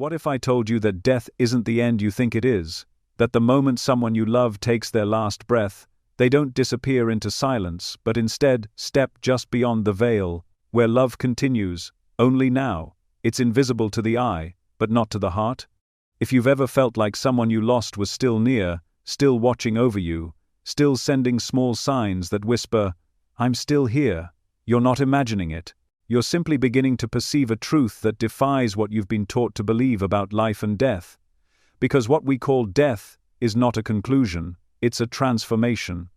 What if I told you that death isn't the end you think it is? That the moment someone you love takes their last breath, they don't disappear into silence, but instead step just beyond the veil, where love continues, only now. It's invisible to the eye, but not to the heart. If you've ever felt like someone you lost was still near, still watching over you, still sending small signs that whisper, "I'm still here," you're not imagining it. You're simply beginning to perceive a truth that defies what you've been taught to believe about life and death. Because what we call death is not a conclusion, it's a transformation.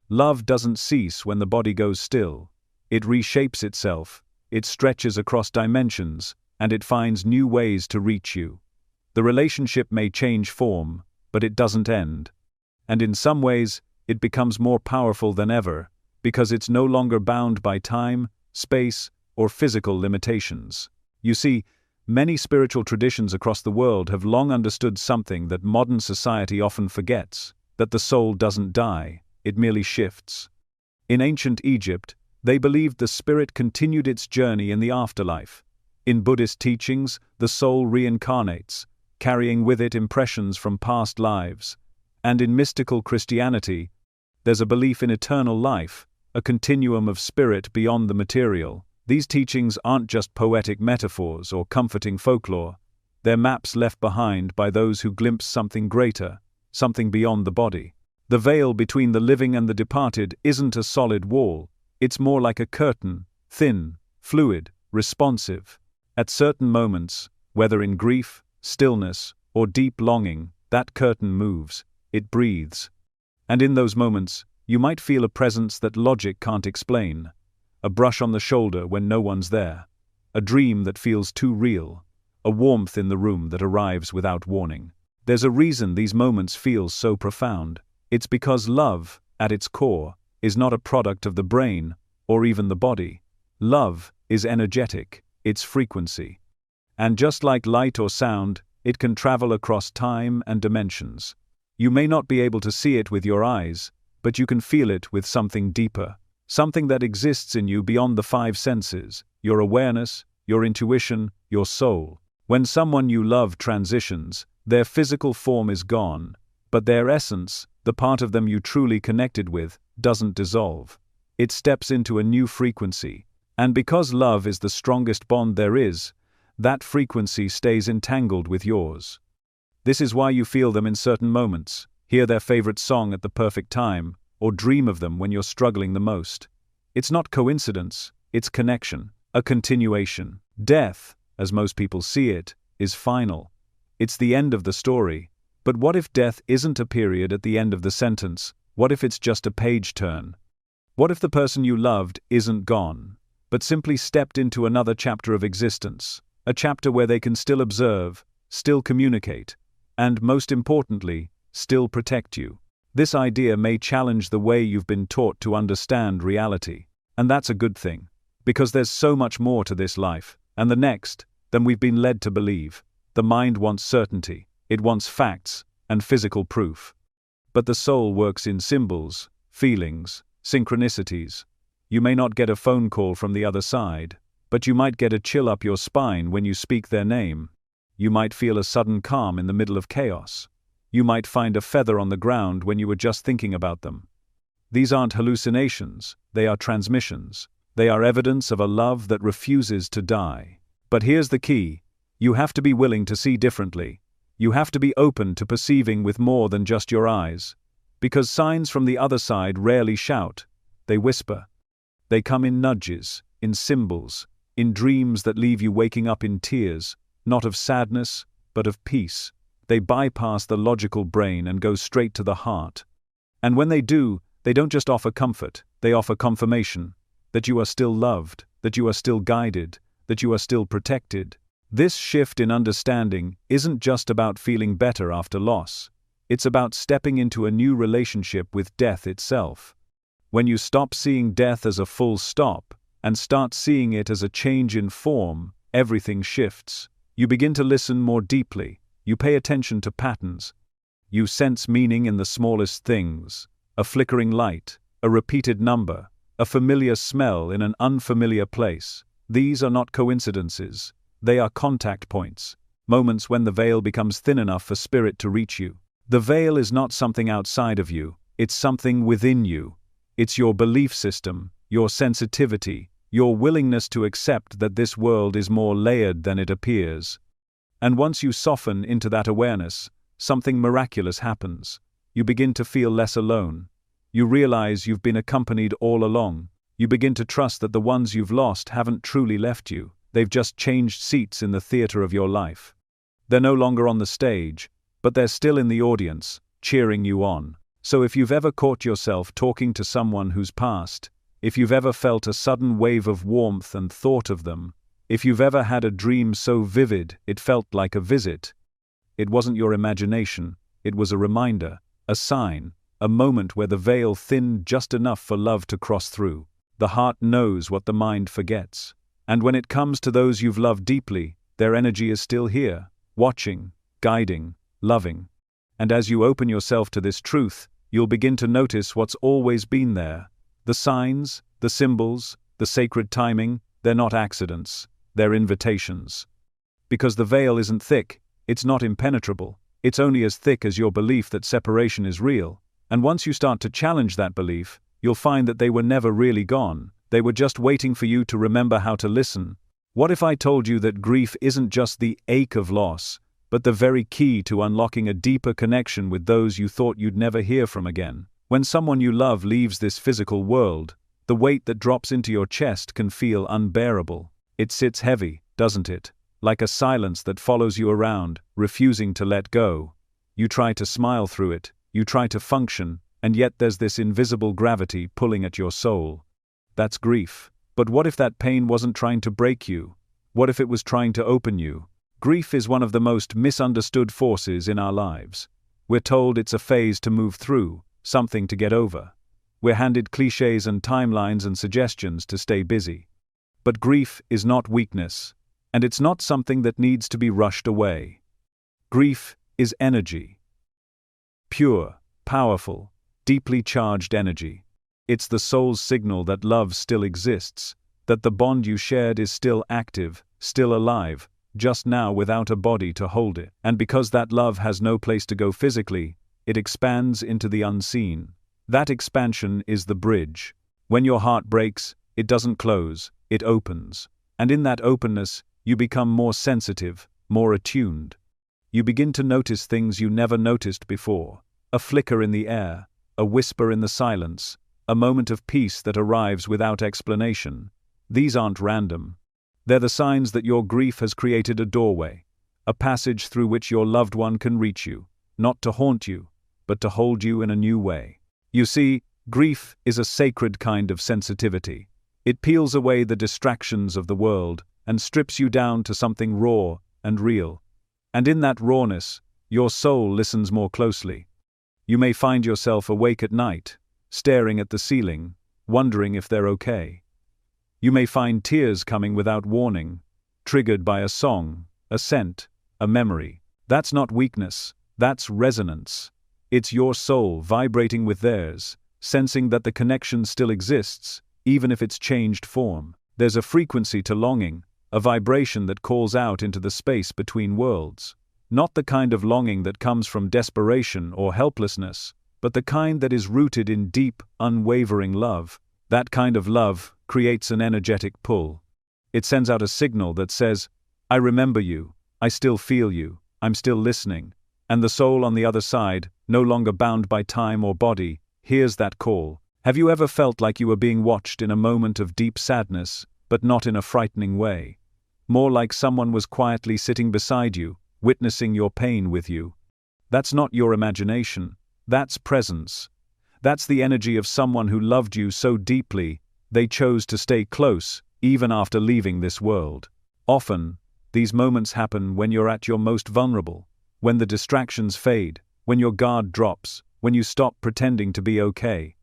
Love doesn't cease when the body goes still. It reshapes itself, it stretches across dimensions, and it finds new ways to reach you. The relationship may change form, but it doesn't end. And in some ways, it becomes more powerful than ever, because it's no longer bound by time, space, or physical limitations. You see, many spiritual traditions across the world have long understood something that modern society often forgets, that the soul doesn't die, it merely shifts. In ancient Egypt, they believed the spirit continued its journey in the afterlife. In Buddhist teachings, the soul reincarnates, carrying with it impressions from past lives. And in mystical Christianity, there's a belief in eternal life, a continuum of spirit beyond the material. These teachings aren't just poetic metaphors or comforting folklore, they're maps left behind by those who glimpse something greater, something beyond the body. The veil between the living and the departed isn't a solid wall, it's more like a curtain, thin, fluid, responsive. At certain moments, whether in grief, stillness, or deep longing, that curtain moves, it breathes. And in those moments, you might feel a presence that logic can't explain. A brush on the shoulder when no one's there. A dream that feels too real. A warmth in the room that arrives without warning. There's a reason these moments feel so profound. It's because love, at its core, is not a product of the brain, or even the body. Love is energetic, it's frequency. And just like light or sound, it can travel across time and dimensions. You may not be able to see it with your eyes, but you can feel it with something deeper. Something that exists in you beyond the five senses, your awareness, your intuition, your soul. When someone you love transitions, their physical form is gone, but their essence, the part of them you truly connected with, doesn't dissolve. It steps into a new frequency, and because love is the strongest bond there is, that frequency stays entangled with yours. This is why you feel them in certain moments, hear their favorite song at the perfect time, or dream of them when you're struggling the most. It's not coincidence, it's connection, a continuation. Death, as most people see it, is final. It's the end of the story. But what if death isn't a period at the end of the sentence? What if it's just a page turn? What if the person you loved isn't gone, but simply stepped into another chapter of existence? A chapter where they can still observe, still communicate, and most importantly, still protect you. This idea may challenge the way you've been taught to understand reality. And that's a good thing. Because there's so much more to this life, and the next, than we've been led to believe. The mind wants certainty, it wants facts, and physical proof. But the soul works in symbols, feelings, synchronicities. You may not get a phone call from the other side, but you might get a chill up your spine when you speak their name. You might feel a sudden calm in the middle of chaos. You might find a feather on the ground when you were just thinking about them. These aren't hallucinations, they are transmissions. They are evidence of a love that refuses to die. But here's the key. You have to be willing to see differently. You have to be open to perceiving with more than just your eyes. Because signs from the other side rarely shout, they whisper. They come in nudges, in symbols, in dreams that leave you waking up in tears, not of sadness, but of peace. They bypass the logical brain and go straight to the heart. And when they do, they don't just offer comfort, they offer confirmation that you are still loved, that you are still guided, that you are still protected. This shift in understanding isn't just about feeling better after loss. It's about stepping into a new relationship with death itself. When you stop seeing death as a full stop and start seeing it as a change in form, everything shifts. You begin to listen more deeply. You pay attention to patterns. You sense meaning in the smallest things. A flickering light, a repeated number, a familiar smell in an unfamiliar place. These are not coincidences. They are contact points. moments when the veil becomes thin enough for spirit to reach you. The veil is not something outside of you, it's something within you. It's your belief system, your sensitivity, your willingness to accept that this world is more layered than it appears. And once you soften into that awareness, something miraculous happens. You begin to feel less alone. You realize you've been accompanied all along. You begin to trust that the ones you've lost haven't truly left you. They've just changed seats in the theater of your life. They're no longer on the stage, but they're still in the audience, cheering you on. So if you've ever caught yourself talking to someone who's passed, if you've ever felt a sudden wave of warmth and thought of them, if you've ever had a dream so vivid it felt like a visit, it wasn't your imagination, it was a reminder, a sign, a moment where the veil thinned just enough for love to cross through. The heart knows what the mind forgets. And when it comes to those you've loved deeply, their energy is still here, watching, guiding, loving. And as you open yourself to this truth, you'll begin to notice what's always been there. The signs, the symbols, the sacred timing, they're not accidents, they're invitations. Because the veil isn't thick, it's not impenetrable, it's only as thick as your belief that separation is real. And once you start to challenge that belief, you'll find that they were never really gone, they were just waiting for you to remember how to listen. What if I told you that grief isn't just the ache of loss, but the very key to unlocking a deeper connection with those you thought you'd never hear from again? When someone you love leaves this physical world, the weight that drops into your chest can feel unbearable. It sits heavy, doesn't it? Like a silence that follows you around, refusing to let go. You try to smile through it, you try to function, and yet there's this invisible gravity pulling at your soul. That's grief. But what if that pain wasn't trying to break you? What if it was trying to open you? Grief is one of the most misunderstood forces in our lives. We're told it's a phase to move through, something to get over. We're handed cliches and timelines and suggestions to stay busy. But grief is not weakness, and it's not something that needs to be rushed away. Grief is energy. Pure, powerful, deeply charged energy. It's the soul's signal that love still exists, that the bond you shared is still active, still alive, just now without a body to hold it. And because that love has no place to go physically, it expands into the unseen. That expansion is the bridge. When your heart breaks, it doesn't close, it opens. And in that openness, you become more sensitive, more attuned. You begin to notice things you never noticed before. A flicker in the air, a whisper in the silence, a moment of peace that arrives without explanation. These aren't random. They're the signs that your grief has created a doorway, a passage through which your loved one can reach you, not to haunt you, but to hold you in a new way. You see, grief is a sacred kind of sensitivity. It peels away the distractions of the world and strips you down to something raw and real. And in that rawness, your soul listens more closely. You may find yourself awake at night, staring at the ceiling, wondering if they're okay. You may find tears coming without warning, triggered by a song, a scent, a memory. That's not weakness, that's resonance. It's your soul vibrating with theirs, sensing that the connection still exists, even if it's changed form. There's a frequency to longing, a vibration that calls out into the space between worlds. Not the kind of longing that comes from desperation or helplessness, but the kind that is rooted in deep, unwavering love. That kind of love creates an energetic pull. It sends out a signal that says, I remember you, I still feel you, I'm still listening. And the soul on the other side, no longer bound by time or body, hears that call. Have you ever felt like you were being watched in a moment of deep sadness, but not in a frightening way? More like someone was quietly sitting beside you, witnessing your pain with you. That's not your imagination, that's presence. That's the energy of someone who loved you so deeply, they chose to stay close, even after leaving this world. Often, these moments happen when you're at your most vulnerable, when the distractions fade, when your guard drops, when you stop pretending to be okay.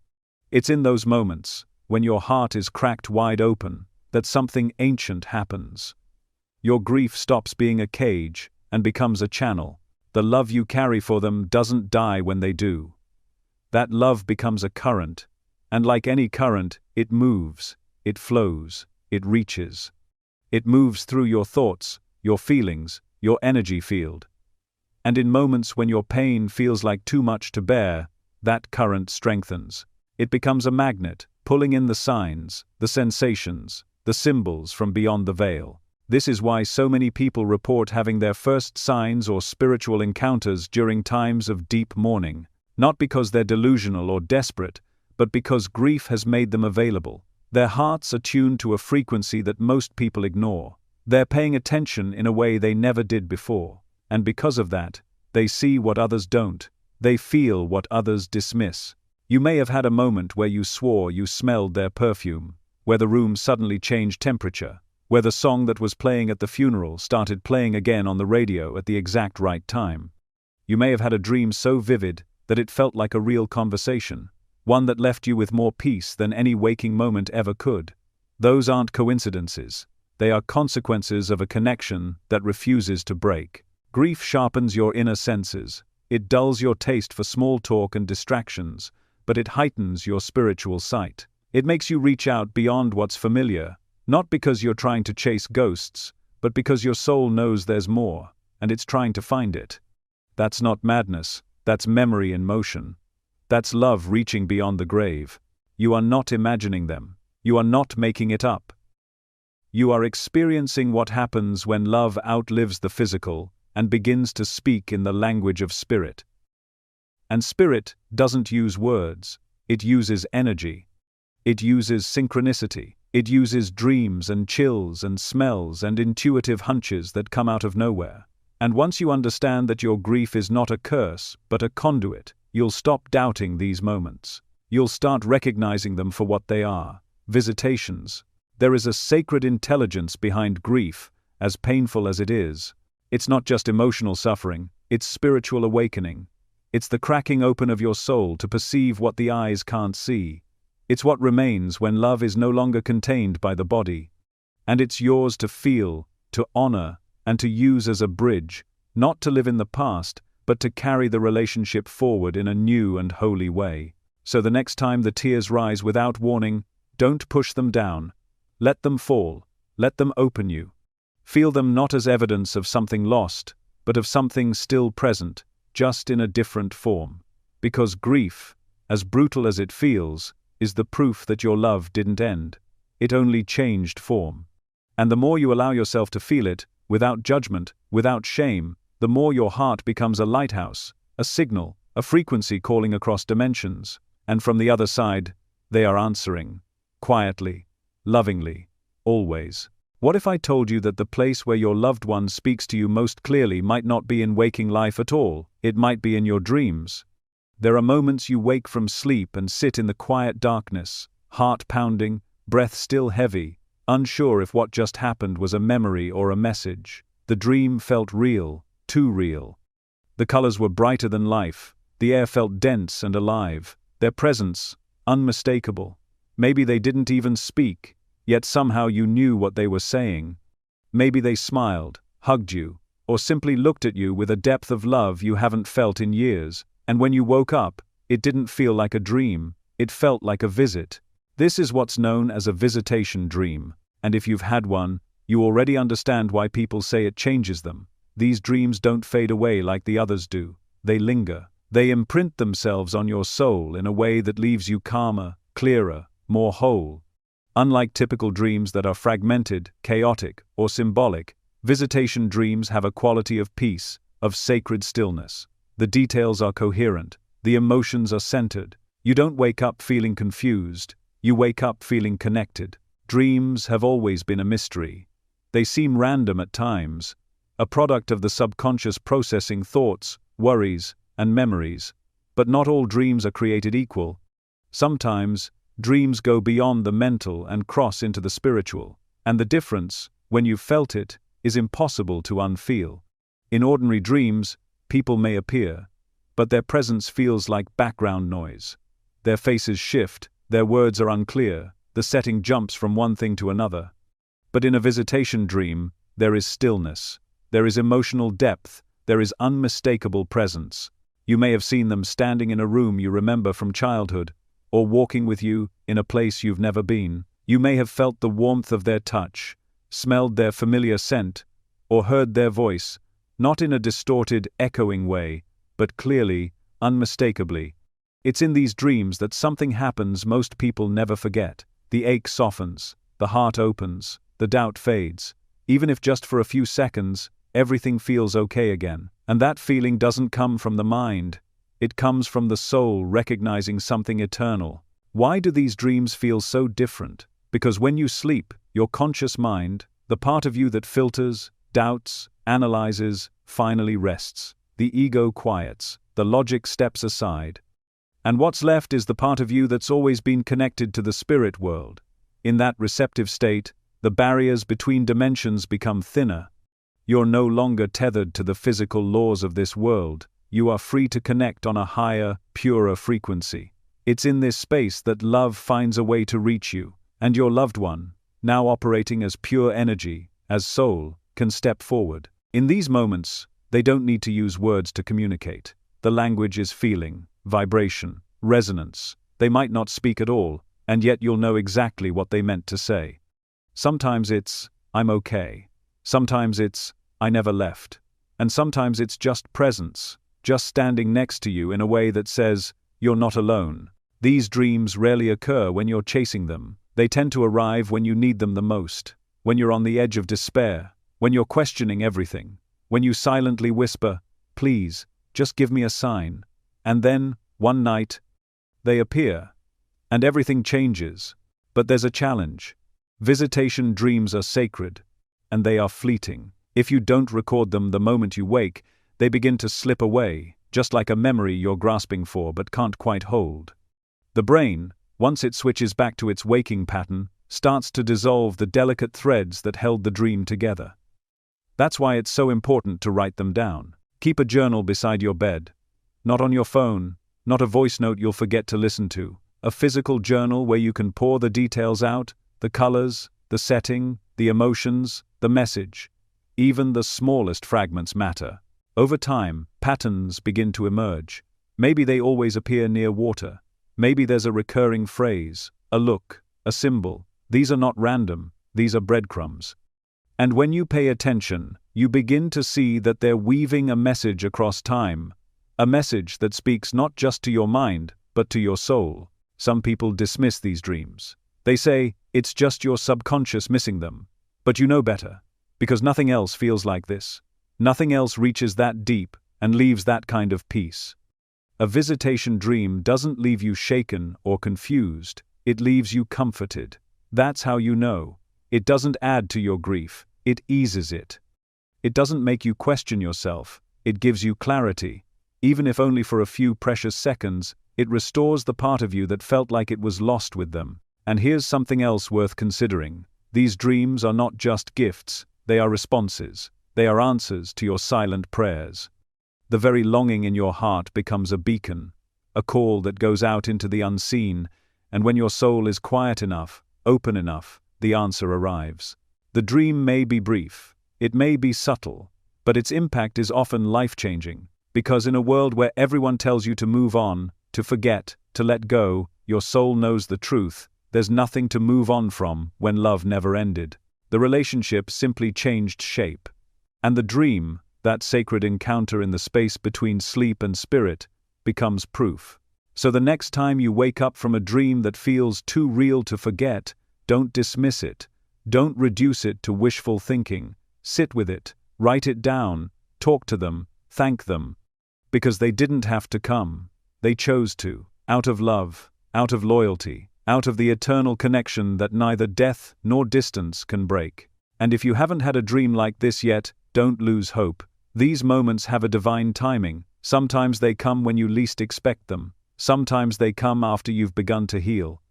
It's in those moments, when your heart is cracked wide open, that something ancient happens. Your grief stops being a cage and becomes a channel. The love you carry for them doesn't die when they do. That love becomes a current, and like any current, it moves, it flows, it reaches. It moves through your thoughts, your feelings, your energy field. And in moments when your pain feels like too much to bear, that current strengthens. It becomes a magnet, pulling in the signs, the sensations, the symbols from beyond the veil. This is why so many people report having their first signs or spiritual encounters during times of deep mourning, not because they're delusional or desperate, but because grief has made them available. Their hearts are tuned to a frequency that most people ignore. They're paying attention in a way they never did before, and because of that, they see what others don't. They feel what others dismiss. You may have had a moment where you swore you smelled their perfume, where the room suddenly changed temperature, where the song that was playing at the funeral started playing again on the radio at the exact right time. You may have had a dream so vivid that it felt like a real conversation, one that left you with more peace than any waking moment ever could. Those aren't coincidences. They are consequences of a connection that refuses to break. Grief sharpens your inner senses. It dulls your taste for small talk and distractions, but it heightens your spiritual sight. It makes you reach out beyond what's familiar, not because you're trying to chase ghosts, but because your soul knows there's more, and it's trying to find it. That's not madness, that's memory in motion. That's love reaching beyond the grave. You are not imagining them. You are not making it up. You are experiencing what happens when love outlives the physical and begins to speak in the language of spirit. And spirit doesn't use words, it uses energy. It uses synchronicity. It uses dreams and chills and smells and intuitive hunches that come out of nowhere. And once you understand that your grief is not a curse, but a conduit, you'll stop doubting these moments. You'll start recognizing them for what they are: visitations. There is a sacred intelligence behind grief, as painful as it is. It's not just emotional suffering, it's spiritual awakening. It's the cracking open of your soul to perceive what the eyes can't see. It's what remains when love is no longer contained by the body. And it's yours to feel, to honor, and to use as a bridge, not to live in the past, but to carry the relationship forward in a new and holy way. So the next time the tears rise without warning, don't push them down. Let them fall. Let them open you. Feel them not as evidence of something lost, but of something still present, just in a different form. Because grief, as brutal as it feels, is the proof that your love didn't end. It only changed form. And the more you allow yourself to feel it, without judgment, without shame, the more your heart becomes a lighthouse, a signal, a frequency calling across dimensions. And from the other side, they are answering. Quietly, lovingly, always. What if I told you that the place where your loved one speaks to you most clearly might not be in waking life at all? It might be in your dreams. There are moments you wake from sleep and sit in the quiet darkness, heart pounding, breath still heavy, unsure if what just happened was a memory or a message. The dream felt real, too real. The colors were brighter than life, the air felt dense and alive, their presence, unmistakable. Maybe they didn't even speak, yet somehow you knew what they were saying. Maybe they smiled, hugged you, or simply looked at you with a depth of love you haven't felt in years. And when you woke up, it didn't feel like a dream, it felt like a visit. This is what's known as a visitation dream, and if you've had one, you already understand why people say it changes them. These dreams don't fade away like the others do. They linger. They imprint themselves on your soul in a way that leaves you calmer, clearer, more whole. Unlike typical dreams that are fragmented, chaotic, or symbolic, visitation dreams have a quality of peace, of sacred stillness. The details are coherent, the emotions are centered. You don't wake up feeling confused, you wake up feeling connected. Dreams have always been a mystery. They seem random at times, a product of the subconscious processing thoughts, worries, and memories. But not all dreams are created equal. Sometimes, dreams go beyond the mental and cross into the spiritual, and the difference, when you've felt it, is impossible to unfeel. In ordinary dreams, people may appear, but their presence feels like background noise. Their faces shift, their words are unclear, the setting jumps from one thing to another. But in a visitation dream, there is stillness, there is emotional depth, there is unmistakable presence. You may have seen them standing in a room you remember from childhood, or walking with you in a place you've never been. You may have felt the warmth of their touch, smelled their familiar scent, or heard their voice, not in a distorted, echoing way, but clearly, unmistakably. It's in these dreams that something happens most people never forget. The ache softens, the heart opens, the doubt fades. Even if just for a few seconds, everything feels okay again. And that feeling doesn't come from the mind. It comes from the soul recognizing something eternal. Why do these dreams feel so different? Because when you sleep, your conscious mind, the part of you that filters, doubts, analyzes, finally rests. The ego quiets, the logic steps aside. And what's left is the part of you that's always been connected to the spirit world. In that receptive state, the barriers between dimensions become thinner. You're no longer tethered to the physical laws of this world. You are free to connect on a higher, purer frequency. It's in this space that love finds a way to reach you, and your loved one, now operating as pure energy, as soul, can step forward. In these moments, they don't need to use words to communicate. The language is feeling, vibration, resonance. They might not speak at all, and yet you'll know exactly what they meant to say. Sometimes it's, "I'm okay." Sometimes it's, "I never left." And sometimes it's just presence, just standing next to you in a way that says, "You're not alone." These dreams rarely occur when you're chasing them. They tend to arrive when you need them the most, when you're on the edge of despair, when you're questioning everything, when you silently whisper, "Please, just give me a sign." And then, one night, they appear, and everything changes. But there's a challenge. Visitation dreams are sacred, and they are fleeting. If you don't record them the moment you wake, they begin to slip away, just like a memory you're grasping for but can't quite hold. The brain, once it switches back to its waking pattern, starts to dissolve the delicate threads that held the dream together. That's why it's so important to write them down. Keep a journal beside your bed. Not on your phone, not a voice note you'll forget to listen to. A physical journal where you can pour the details out, the colors, the setting, the emotions, the message. Even the smallest fragments matter. Over time, patterns begin to emerge. Maybe they always appear near water. Maybe there's a recurring phrase, a look, a symbol. These are not random, these are breadcrumbs. And when you pay attention, you begin to see that they're weaving a message across time. A message that speaks not just to your mind, but to your soul. Some people dismiss these dreams. They say, it's just your subconscious missing them. But you know better. Because nothing else feels like this. Nothing else reaches that deep and leaves that kind of peace. A visitation dream doesn't leave you shaken or confused, it leaves you comforted. That's how you know. It doesn't add to your grief, it eases it. It doesn't make you question yourself, it gives you clarity. Even if only for a few precious seconds, it restores the part of you that felt like it was lost with them. And here's something else worth considering. These dreams are not just gifts, they are responses. They are answers to your silent prayers. The very longing in your heart becomes a beacon, a call that goes out into the unseen, and when your soul is quiet enough, open enough, the answer arrives. The dream may be brief, it may be subtle, but its impact is often life-changing, because in a world where everyone tells you to move on, to forget, to let go, your soul knows the truth. There's nothing to move on from when love never ended. The relationship simply changed shape. And the dream, that sacred encounter in the space between sleep and spirit, becomes proof. So the next time you wake up from a dream that feels too real to forget, don't dismiss it. Don't reduce it to wishful thinking. Sit with it, write it down, talk to them, thank them. Because they didn't have to come. They chose to, out of love, out of loyalty, out of the eternal connection that neither death nor distance can break. And if you haven't had a dream like this yet, don't lose hope. These moments have a divine timing. Sometimes they come when you least expect them. Sometimes they come after you've begun to heal.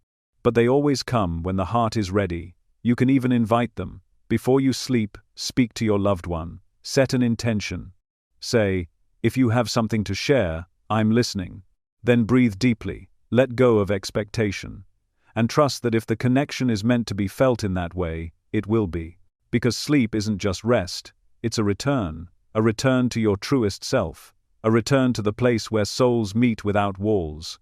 But they always come when the heart is ready. You can even invite them. Before you sleep, speak to your loved one. Set an intention. Say, if you have something to share, I'm listening. Then breathe deeply. Let go of expectation. And trust that if the connection is meant to be felt in that way, it will be. Because sleep isn't just rest. It's a return to your truest self, a return to the place where souls meet without walls,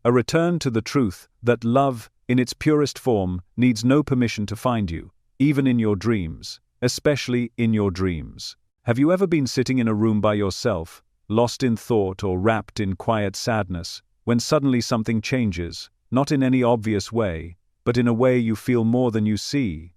a return to the truth that love, in its purest form, needs no permission to find you, even in your dreams, especially in your dreams. Have you ever been sitting in a room by yourself, lost in thought or wrapped in quiet sadness, when suddenly something changes, not in any obvious way, but in a way you feel more than you see?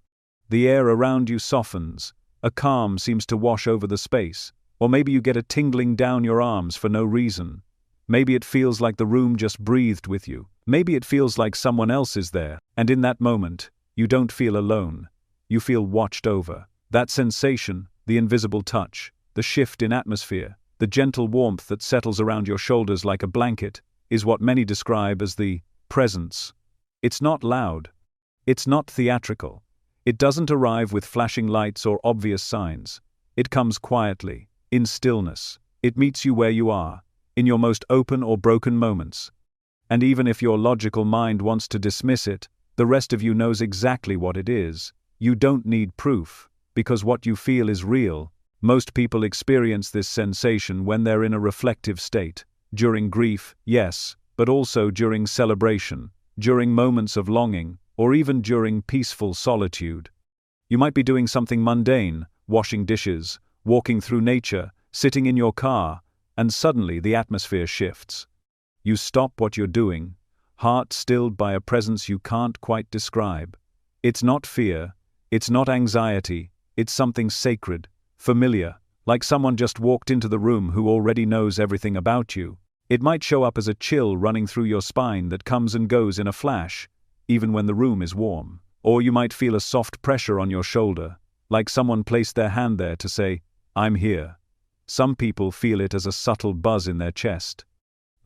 The air around you softens, a calm seems to wash over the space, or maybe you get a tingling down your arms for no reason. Maybe it feels like the room just breathed with you. Maybe it feels like someone else is there, and in that moment, you don't feel alone. You feel watched over. That sensation, the invisible touch, the shift in atmosphere, the gentle warmth that settles around your shoulders like a blanket, is what many describe as the presence. It's not loud. It's not theatrical. It doesn't arrive with flashing lights or obvious signs. It comes quietly, in stillness. It meets you where you are, in your most open or broken moments. And even if your logical mind wants to dismiss it, the rest of you knows exactly what it is. You don't need proof, because what you feel is real. Most people experience this sensation when they're in a reflective state. During grief, yes, but also during celebration, during moments of longing, or even during peaceful solitude. You might be doing something mundane, washing dishes, walking through nature, sitting in your car, and suddenly the atmosphere shifts. You stop what you're doing, heart stilled by a presence you can't quite describe. It's not fear, it's not anxiety, it's something sacred, familiar, like someone just walked into the room who already knows everything about you. It might show up as a chill running through your spine that comes and goes in a flash, even when the room is warm. Or you might feel a soft pressure on your shoulder, like someone placed their hand there to say, "I'm here." Some people feel it as a subtle buzz in their chest.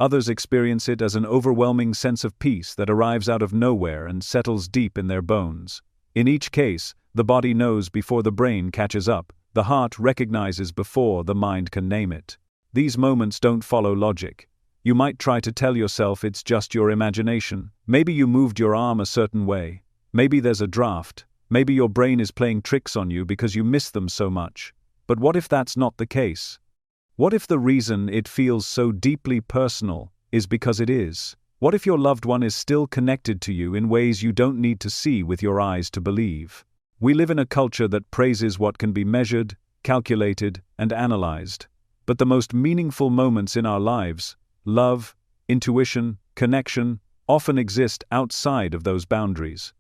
Others experience it as an overwhelming sense of peace that arrives out of nowhere and settles deep in their bones. In each case, the body knows before the brain catches up, the heart recognizes before the mind can name it. These moments don't follow logic. You might try to tell yourself it's just your imagination. Maybe you moved your arm a certain way. Maybe there's a draft. Maybe your brain is playing tricks on you because you miss them so much. But what if that's not the case? What if the reason it feels so deeply personal is because it is? What if your loved one is still connected to you in ways you don't need to see with your eyes to believe? We live in a culture that praises what can be measured, calculated, and analyzed. But the most meaningful moments in our lives, love, intuition, connection, often exist outside of those boundaries.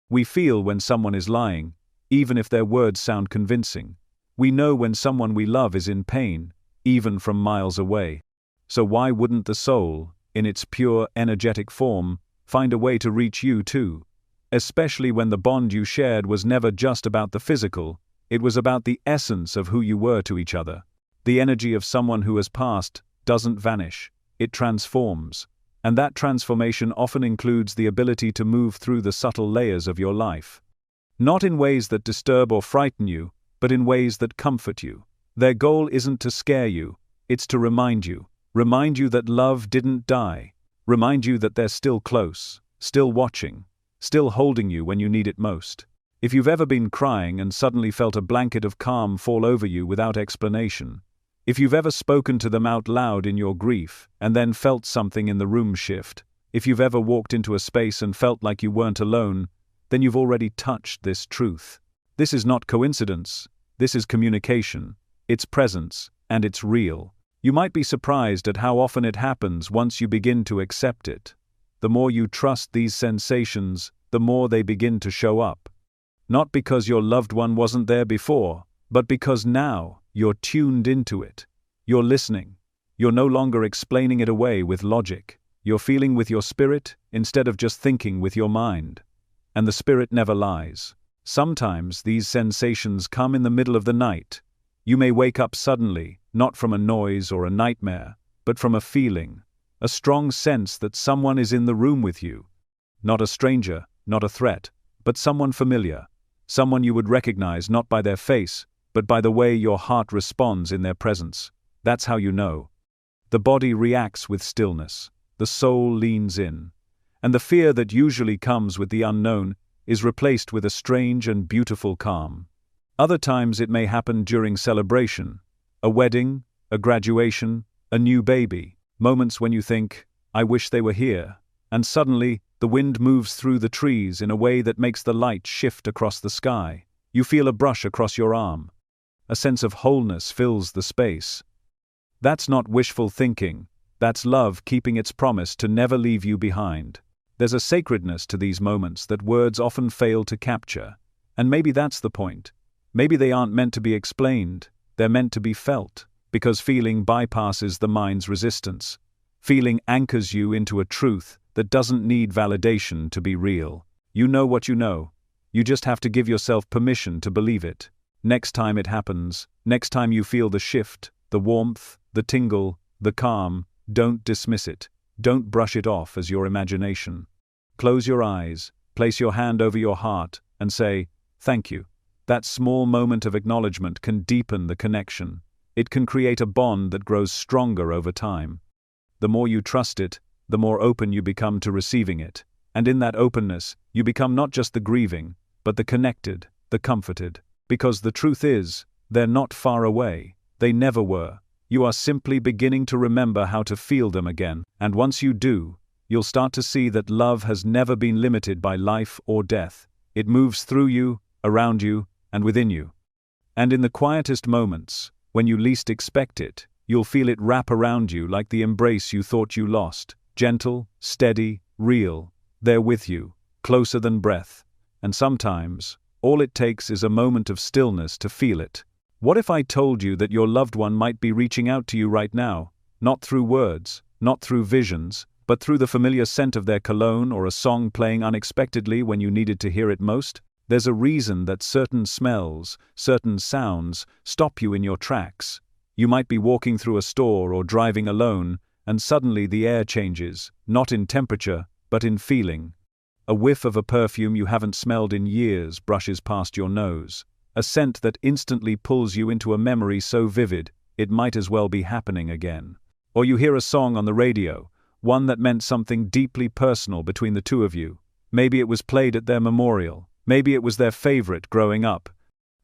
We feel when someone is lying, even if their words sound convincing. We know when someone we love is in pain, even from miles away. So why wouldn't the soul, in its pure, energetic form, find a way to reach you too? Especially when the bond you shared was never just about the physical, it was about the essence of who you were to each other. The energy of someone who has passed doesn't vanish, it transforms. And that transformation often includes the ability to move through the subtle layers of your life. Not in ways that disturb or frighten you, but in ways that comfort you. Their goal isn't to scare you, it's to remind you. Remind you that love didn't die. Remind you that they're still close, still watching, still holding you when you need it most. If you've ever been crying and suddenly felt a blanket of calm fall over you without explanation, if you've ever spoken to them out loud in your grief and then felt something in the room shift, if you've ever walked into a space and felt like you weren't alone, then you've already touched this truth. This is not coincidence, this is communication, it's presence, and it's real. You might be surprised at how often it happens once you begin to accept it. The more you trust these sensations, the more they begin to show up. Not because your loved one wasn't there before, but because now you're tuned into it. You're listening. You're no longer explaining it away with logic. You're feeling with your spirit instead of just thinking with your mind. And the spirit never lies. Sometimes these sensations come in the middle of the night. You may wake up suddenly, not from a noise or a nightmare, but from a feeling, a strong sense that someone is in the room with you. Not a stranger, not a threat, but someone familiar. Someone you would recognize not by their face, but by the way your heart responds in their presence. That's how you know. The body reacts with stillness. The soul leans in. And the fear that usually comes with the unknown is replaced with a strange and beautiful calm. Other times it may happen during celebration, a wedding, a graduation, a new baby, moments when you think, "I wish they were here," and suddenly, the wind moves through the trees in a way that makes the light shift across the sky. You feel a brush across your arm. A sense of wholeness fills the space. That's not wishful thinking. That's love keeping its promise to never leave you behind. There's a sacredness to these moments that words often fail to capture. And maybe that's the point. Maybe they aren't meant to be explained, they're meant to be felt, because feeling bypasses the mind's resistance. Feeling anchors you into a truth that doesn't need validation to be real. You know what you know. You just have to give yourself permission to believe it. Next time it happens, next time you feel the shift, the warmth, the tingle, the calm, don't dismiss it. Don't brush it off as your imagination. Close your eyes, place your hand over your heart, and say, "Thank you." That small moment of acknowledgement can deepen the connection. It can create a bond that grows stronger over time. The more you trust it, the more open you become to receiving it. And in that openness, you become not just the grieving, but the connected, the comforted. Because the truth is, they're not far away. They never were. You are simply beginning to remember how to feel them again. And once you do, you'll start to see that love has never been limited by life or death. It moves through you, around you, and within you. And in the quietest moments, when you least expect it, you'll feel it wrap around you like the embrace you thought you lost. Gentle, steady, real. They're with you, closer than breath. And sometimes, all it takes is a moment of stillness to feel it. What if I told you that your loved one might be reaching out to you right now, not through words, not through visions, but through the familiar scent of their cologne or a song playing unexpectedly when you needed to hear it most? There's a reason that certain smells, certain sounds, stop you in your tracks. You might be walking through a store or driving alone, and suddenly the air changes, not in temperature, but in feeling. A whiff of a perfume you haven't smelled in years brushes past your nose. A scent that instantly pulls you into a memory so vivid, it might as well be happening again. Or you hear a song on the radio, one that meant something deeply personal between the two of you. Maybe it was played at their memorial. Maybe it was their favorite growing up.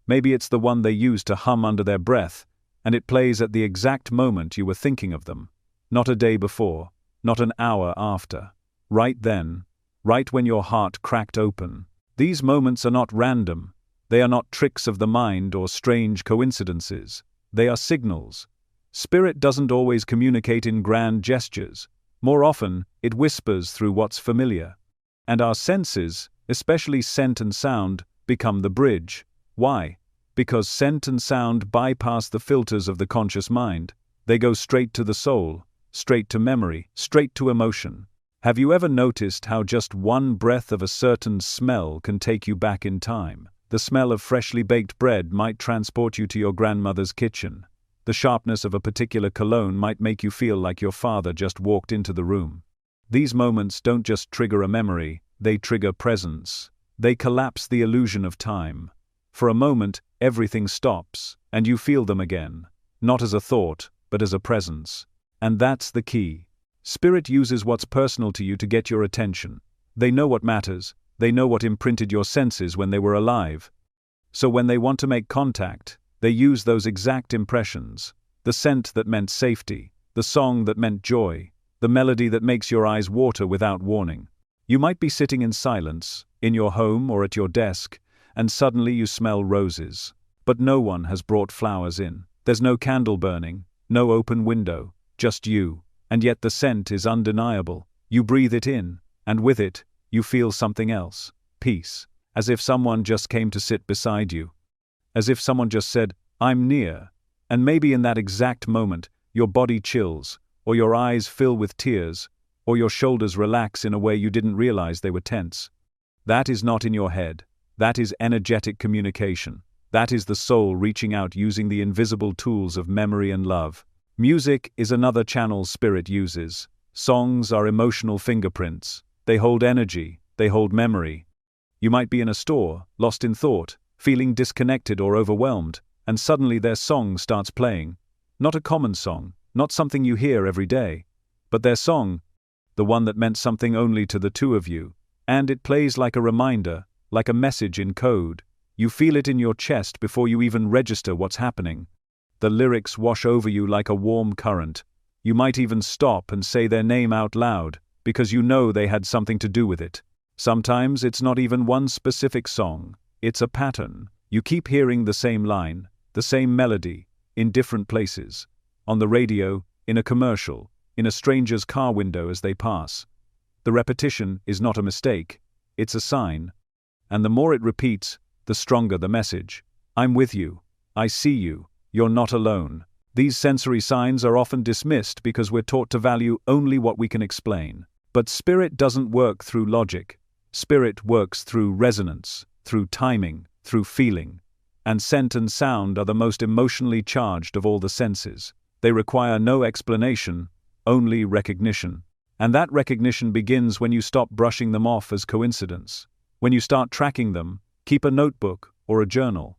Maybe it's the one they used to hum under their breath, and it plays at the exact moment you were thinking of them. Not a day before, not an hour after. Right then, right when your heart cracked open. These moments are not random. They are not tricks of the mind or strange coincidences. They are signals. Spirit doesn't always communicate in grand gestures. More often, it whispers through what's familiar. And our senses, especially scent and sound, become the bridge. Why? Because scent and sound bypass the filters of the conscious mind. They go straight to the soul, straight to memory, straight to emotion. Have you ever noticed how just one breath of a certain smell can take you back in time? The smell of freshly baked bread might transport you to your grandmother's kitchen. The sharpness of a particular cologne might make you feel like your father just walked into the room. These moments don't just trigger a memory, they trigger presence. They collapse the illusion of time. For a moment, everything stops, and you feel them again. Not as a thought, but as a presence. And that's the key. Spirit uses what's personal to you to get your attention. They know what matters. They know what imprinted your senses when they were alive. So when they want to make contact, they use those exact impressions. The scent that meant safety, the song that meant joy, the melody that makes your eyes water without warning. You might be sitting in silence, in your home or at your desk, and suddenly you smell roses. But no one has brought flowers in. There's no candle burning, no open window, just you. And yet the scent is undeniable. You breathe it in, and with it, you feel something else. Peace. As if someone just came to sit beside you. As if someone just said, "I'm near." And maybe in that exact moment, your body chills, or your eyes fill with tears, or your shoulders relax in a way you didn't realize they were tense. That is not in your head. That is energetic communication. That is the soul reaching out using the invisible tools of memory and love. Music is another channel spirit uses. Songs are emotional fingerprints. They hold energy. They hold memory. You might be in a store, lost in thought, feeling disconnected or overwhelmed, and suddenly their song starts playing. Not a common song, not something you hear every day, but their song, the one that meant something only to the two of you. And it plays like a reminder, like a message in code. You feel it in your chest before you even register what's happening. The lyrics wash over you like a warm current. You might even stop and say their name out loud, because you know they had something to do with it. Sometimes it's not even one specific song. It's a pattern. You keep hearing the same line, the same melody, in different places. On the radio, in a commercial, in a stranger's car window as they pass. The repetition is not a mistake, it's a sign. And the more it repeats, the stronger the message. I'm with you. I see you. You're not alone. These sensory signs are often dismissed because we're taught to value only what we can explain. But spirit doesn't work through logic. Spirit works through resonance, through timing, through feeling. And scent and sound are the most emotionally charged of all the senses. They require no explanation, only recognition. And that recognition begins when you stop brushing them off as coincidence. When you start tracking them, keep a notebook or a journal.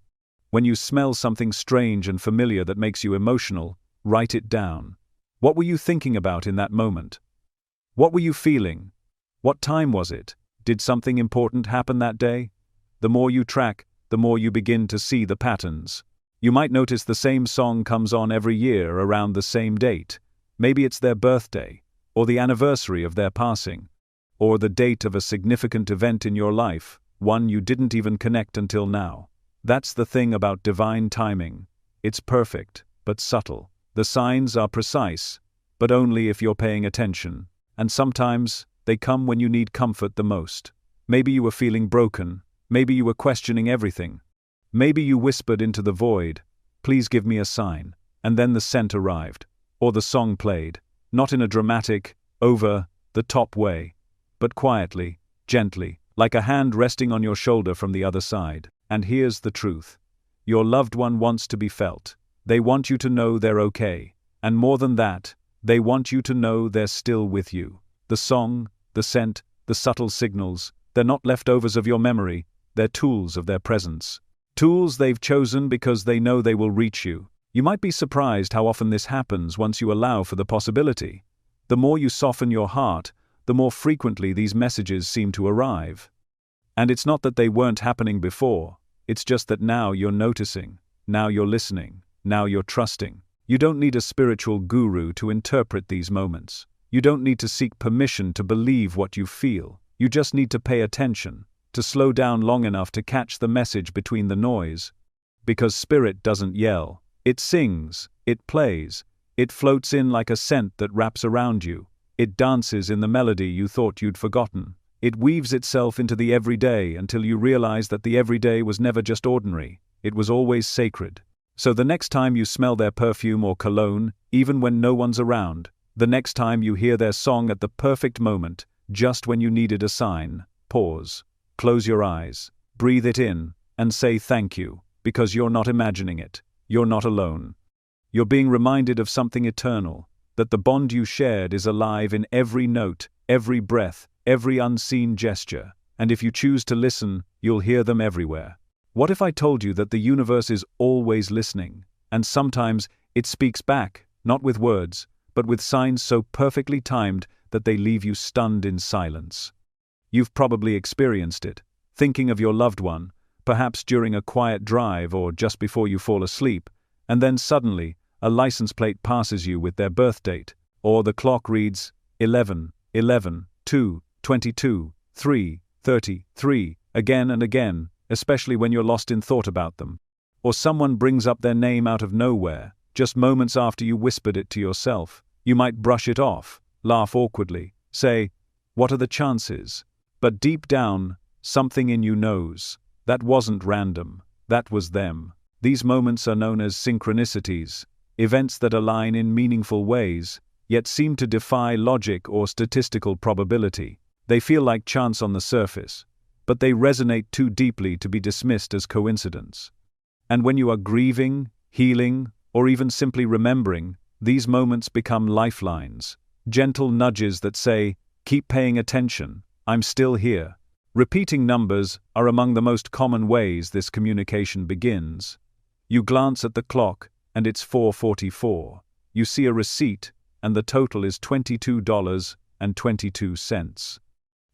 When you smell something strange and familiar that makes you emotional, write it down. What were you thinking about in that moment? What were you feeling? What time was it? Did something important happen that day? The more you track, the more you begin to see the patterns. You might notice the same song comes on every year around the same date. Maybe it's their birthday, or the anniversary of their passing, or the date of a significant event in your life, one you didn't even connect until now. That's the thing about divine timing. It's perfect, but subtle. The signs are precise, but only if you're paying attention. And sometimes, they come when you need comfort the most. Maybe you were feeling broken. Maybe you were questioning everything. Maybe you whispered into the void, "Please give me a sign." And then the scent arrived, or the song played, not in a dramatic, over-the-top way, but quietly, gently, like a hand resting on your shoulder from the other side. And here's the truth. Your loved one wants to be felt. They want you to know they're okay. And more than that, they want you to know they're still with you. The song, the scent, the subtle signals, they're not leftovers of your memory, they're tools of their presence. Tools they've chosen because they know they will reach you. You might be surprised how often this happens once you allow for the possibility. The more you soften your heart, the more frequently these messages seem to arrive. And it's not that they weren't happening before, it's just that now you're noticing, now you're listening, now you're trusting. You don't need a spiritual guru to interpret these moments. You don't need to seek permission to believe what you feel. You just need to pay attention, to slow down long enough to catch the message between the noise. Because spirit doesn't yell. It sings, it plays, it floats in like a scent that wraps around you. It dances in the melody you thought you'd forgotten. It weaves itself into the everyday until you realize that the everyday was never just ordinary, it was always sacred. So the next time you smell their perfume or cologne, even when no one's around, the next time you hear their song at the perfect moment, just when you needed a sign, pause, close your eyes, breathe it in, and say thank you, because you're not imagining it, you're not alone. You're being reminded of something eternal, that the bond you shared is alive in every note, every breath, every unseen gesture, and if you choose to listen, you'll hear them everywhere. What if I told you that the universe is always listening, and sometimes it speaks back, not with words, but with signs so perfectly timed that they leave you stunned in silence? You've probably experienced it, thinking of your loved one, perhaps during a quiet drive or just before you fall asleep, and then suddenly, a license plate passes you with their birth date, or the clock reads 11:11:2:22:3:33 again and again, especially when you're lost in thought about them. Or someone brings up their name out of nowhere, just moments after you whispered it to yourself. You might brush it off, laugh awkwardly, say, "What are the chances?" But deep down, something in you knows. That wasn't random, that was them. These moments are known as synchronicities, events that align in meaningful ways, yet seem to defy logic or statistical probability. They feel like chance on the surface, but they resonate too deeply to be dismissed as coincidence. And when you are grieving, healing, or even simply remembering, these moments become lifelines, gentle nudges that say, "Keep paying attention, I'm still here." Repeating numbers are among the most common ways this communication begins. You glance at the clock, and it's 4:44. You see a receipt, and the total is $22.22.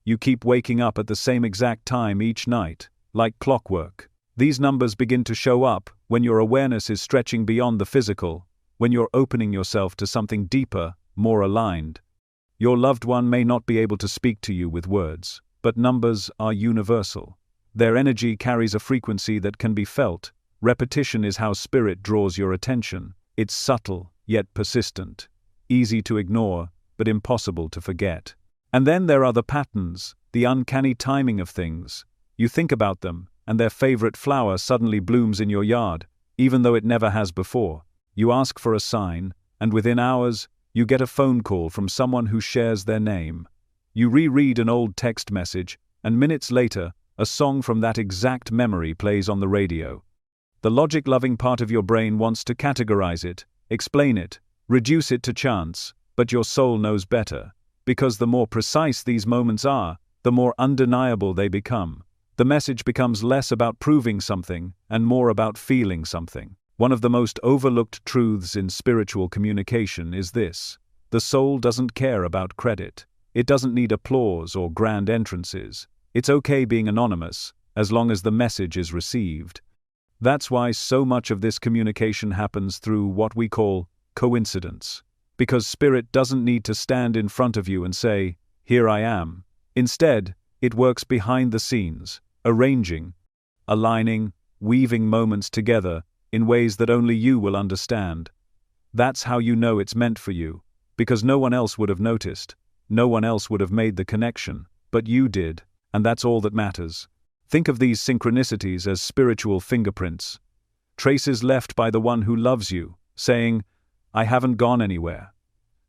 You keep waking up at the same exact time each night, like clockwork. These numbers begin to show up when your awareness is stretching beyond the physical, when you're opening yourself to something deeper, more aligned. Your loved one may not be able to speak to you with words, but numbers are universal. Their energy carries a frequency that can be felt, Repetition is how spirit draws your attention. It's subtle, yet persistent. Easy to ignore, but impossible to forget. And then there are the patterns, the uncanny timing of things. You think about them, and their favorite flower suddenly blooms in your yard, even though it never has before. You ask for a sign, and within hours, you get a phone call from someone who shares their name. You reread an old text message, and minutes later, a song from that exact memory plays on the radio. The logic-loving part of your brain wants to categorize it, explain it, reduce it to chance, but your soul knows better. Because the more precise these moments are, the more undeniable they become. The message becomes less about proving something and more about feeling something. One of the most overlooked truths in spiritual communication is this: the soul doesn't care about credit. It doesn't need applause or grand entrances. It's okay being anonymous, as long as the message is received. That's why so much of this communication happens through what we call coincidence. Because spirit doesn't need to stand in front of you and say, "Here I am." Instead, it works behind the scenes, arranging, aligning, weaving moments together in ways that only you will understand. That's how you know it's meant for you, because no one else would have noticed, no one else would have made the connection, but you did, and that's all that matters. Think of these synchronicities as spiritual fingerprints, traces left by the one who loves you, saying, "I haven't gone anywhere."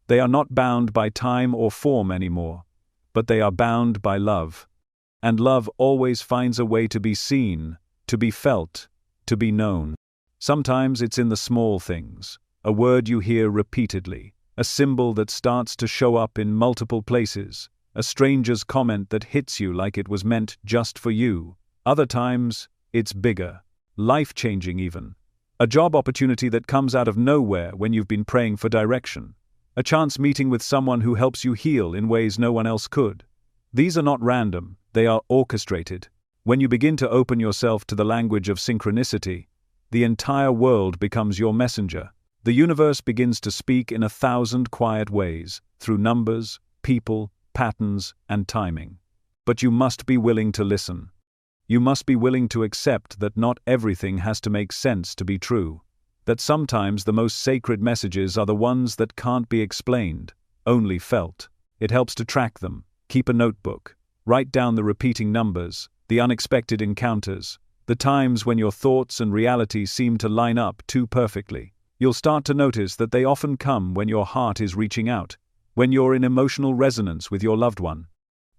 They are not bound by time or form anymore, but they are bound by love. And love always finds a way to be seen, to be felt, to be known. Sometimes it's in the small things, a word you hear repeatedly, a symbol that starts to show up in multiple places, a stranger's comment that hits you like it was meant just for you. Other times, it's bigger, life-changing even. A job opportunity that comes out of nowhere when you've been praying for direction. A chance meeting with someone who helps you heal in ways no one else could. These are not random, they are orchestrated. When you begin to open yourself to the language of synchronicity, the entire world becomes your messenger. The universe begins to speak in 1,000 quiet ways, through numbers, people, patterns, and timing. But you must be willing to listen. You must be willing to accept that not everything has to make sense to be true. That sometimes the most sacred messages are the ones that can't be explained, only felt. It helps to track them. Keep a notebook. Write down the repeating numbers, the unexpected encounters, the times when your thoughts and reality seem to line up too perfectly. You'll start to notice that they often come when your heart is reaching out, when you're in emotional resonance with your loved one.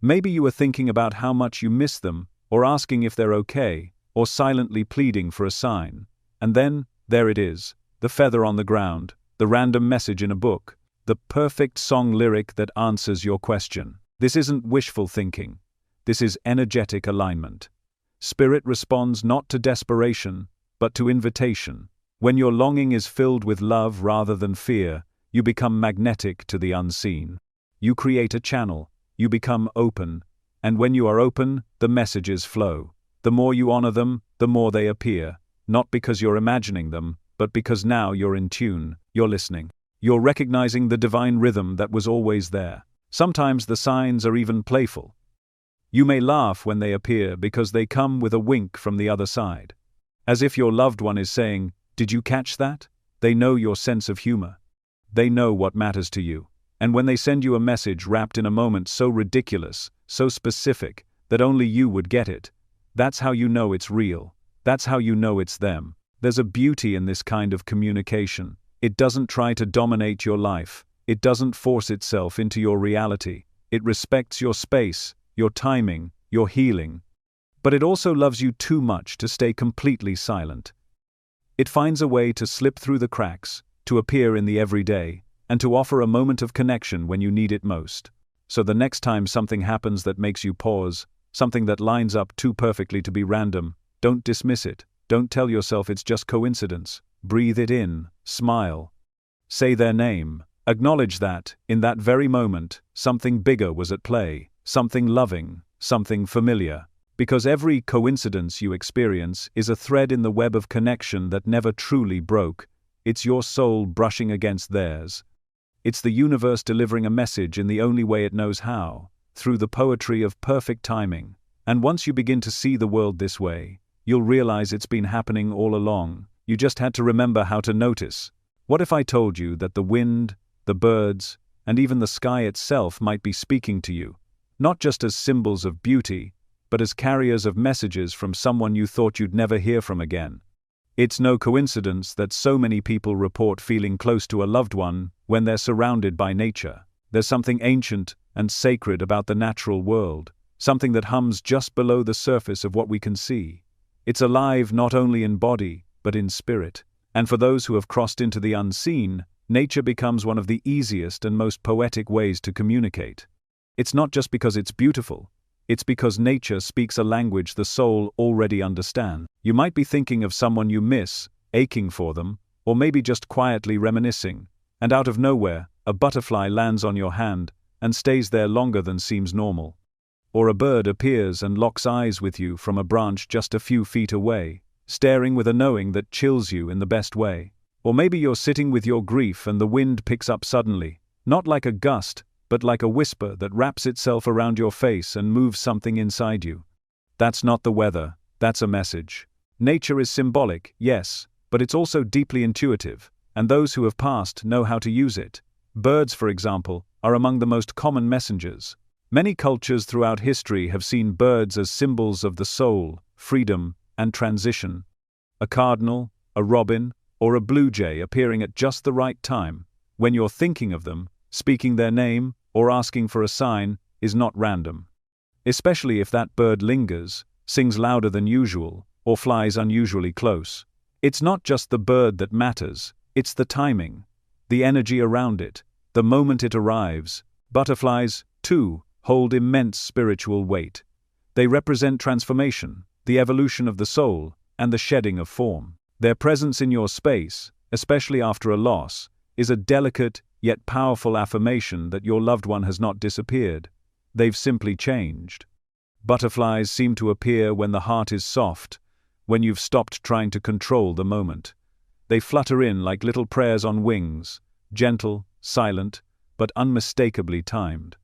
Maybe you are thinking about how much you miss them, or asking if they're okay, or silently pleading for a sign. And then, there it is, the feather on the ground, the random message in a book, the perfect song lyric that answers your question. This isn't wishful thinking. This is energetic alignment. Spirit responds not to desperation, but to invitation. When your longing is filled with love rather than fear, you become magnetic to the unseen. You create a channel, you become open, and when you are open, the messages flow. The more you honor them, the more they appear, not because you're imagining them, but because now you're in tune, you're listening. You're recognizing the divine rhythm that was always there. Sometimes the signs are even playful. You may laugh when they appear because they come with a wink from the other side. As if your loved one is saying, "Did you catch that?" They know your sense of humor. They know what matters to you. And when they send you a message wrapped in a moment so ridiculous, so specific, that only you would get it, that's how you know it's real. That's how you know it's them. There's a beauty in this kind of communication. It doesn't try to dominate your life. It doesn't force itself into your reality. It respects your space, your timing, your healing. But it also loves you too much to stay completely silent. It finds a way to slip through the cracks, to appear in the everyday, and to offer a moment of connection when you need it most. So the next time something happens that makes you pause, something that lines up too perfectly to be random, don't dismiss it. Don't tell yourself it's just coincidence. Breathe it in, smile. Say their name. Acknowledge that, in that very moment, something bigger was at play, something loving, something familiar. Because every coincidence you experience is a thread in the web of connection that never truly broke. It's your soul brushing against theirs. It's the universe delivering a message in the only way it knows how, through the poetry of perfect timing. And once you begin to see the world this way, you'll realize it's been happening all along. You just had to remember how to notice. What if I told you that the wind, the birds, and even the sky itself might be speaking to you, not just as symbols of beauty, but as carriers of messages from someone you thought you'd never hear from again? It's no coincidence that so many people report feeling close to a loved one when they're surrounded by nature. There's something ancient and sacred about the natural world, something that hums just below the surface of what we can see. It's alive not only in body, but in spirit. And for those who have crossed into the unseen, nature becomes one of the easiest and most poetic ways to communicate. It's not just because it's beautiful. It's because nature speaks a language the soul already understands. You might be thinking of someone you miss, aching for them, or maybe just quietly reminiscing, and out of nowhere, a butterfly lands on your hand and stays there longer than seems normal. Or a bird appears and locks eyes with you from a branch just a few feet away, staring with a knowing that chills you in the best way. Or maybe you're sitting with your grief and the wind picks up suddenly, not like a gust, but like a whisper that wraps itself around your face and moves something inside you. That's not the weather, that's a message. Nature is symbolic, yes, but it's also deeply intuitive, and those who have passed know how to use it. Birds, for example, are among the most common messengers. Many cultures throughout history have seen birds as symbols of the soul, freedom, and transition. A cardinal, a robin, or a blue jay appearing at just the right time, when you're thinking of them, speaking their name, or asking for a sign, is not random. Especially if that bird lingers, sings louder than usual, or flies unusually close. It's not just the bird that matters, it's the timing, the energy around it, the moment it arrives. Butterflies, too, hold immense spiritual weight. They represent transformation, the evolution of the soul, and the shedding of form. Their presence in your space, especially after a loss, is a delicate yet powerful affirmation that your loved one has not disappeared. They've simply changed. Butterflies seem to appear when the heart is soft, when you've stopped trying to control the moment. They flutter in like little prayers on wings, gentle, silent, but unmistakably timed.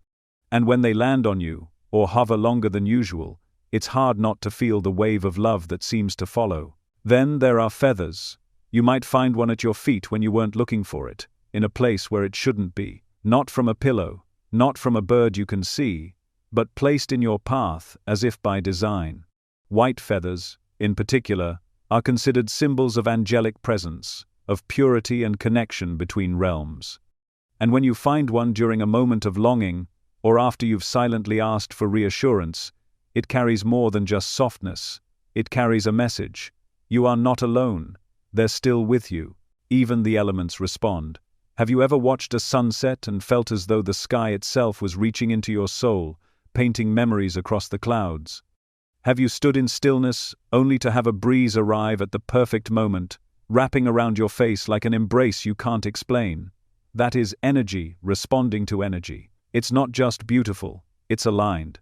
And when they land on you, or hover longer than usual, it's hard not to feel the wave of love that seems to follow. Then there are feathers. You might find one at your feet when you weren't looking for it, in a place where it shouldn't be. Not from a pillow, not from a bird you can see, but placed in your path as if by design. White feathers, in particular, are considered symbols of angelic presence, of purity and connection between realms. And when you find one during a moment of longing, or after you've silently asked for reassurance, it carries more than just softness. It carries a message. You are not alone. They're still with you. Even the elements respond. Have you ever watched a sunset and felt as though the sky itself was reaching into your soul, painting memories across the clouds? Have you stood in stillness, only to have a breeze arrive at the perfect moment, wrapping around your face like an embrace you can't explain? That is energy responding to energy. It's not just beautiful, it's aligned.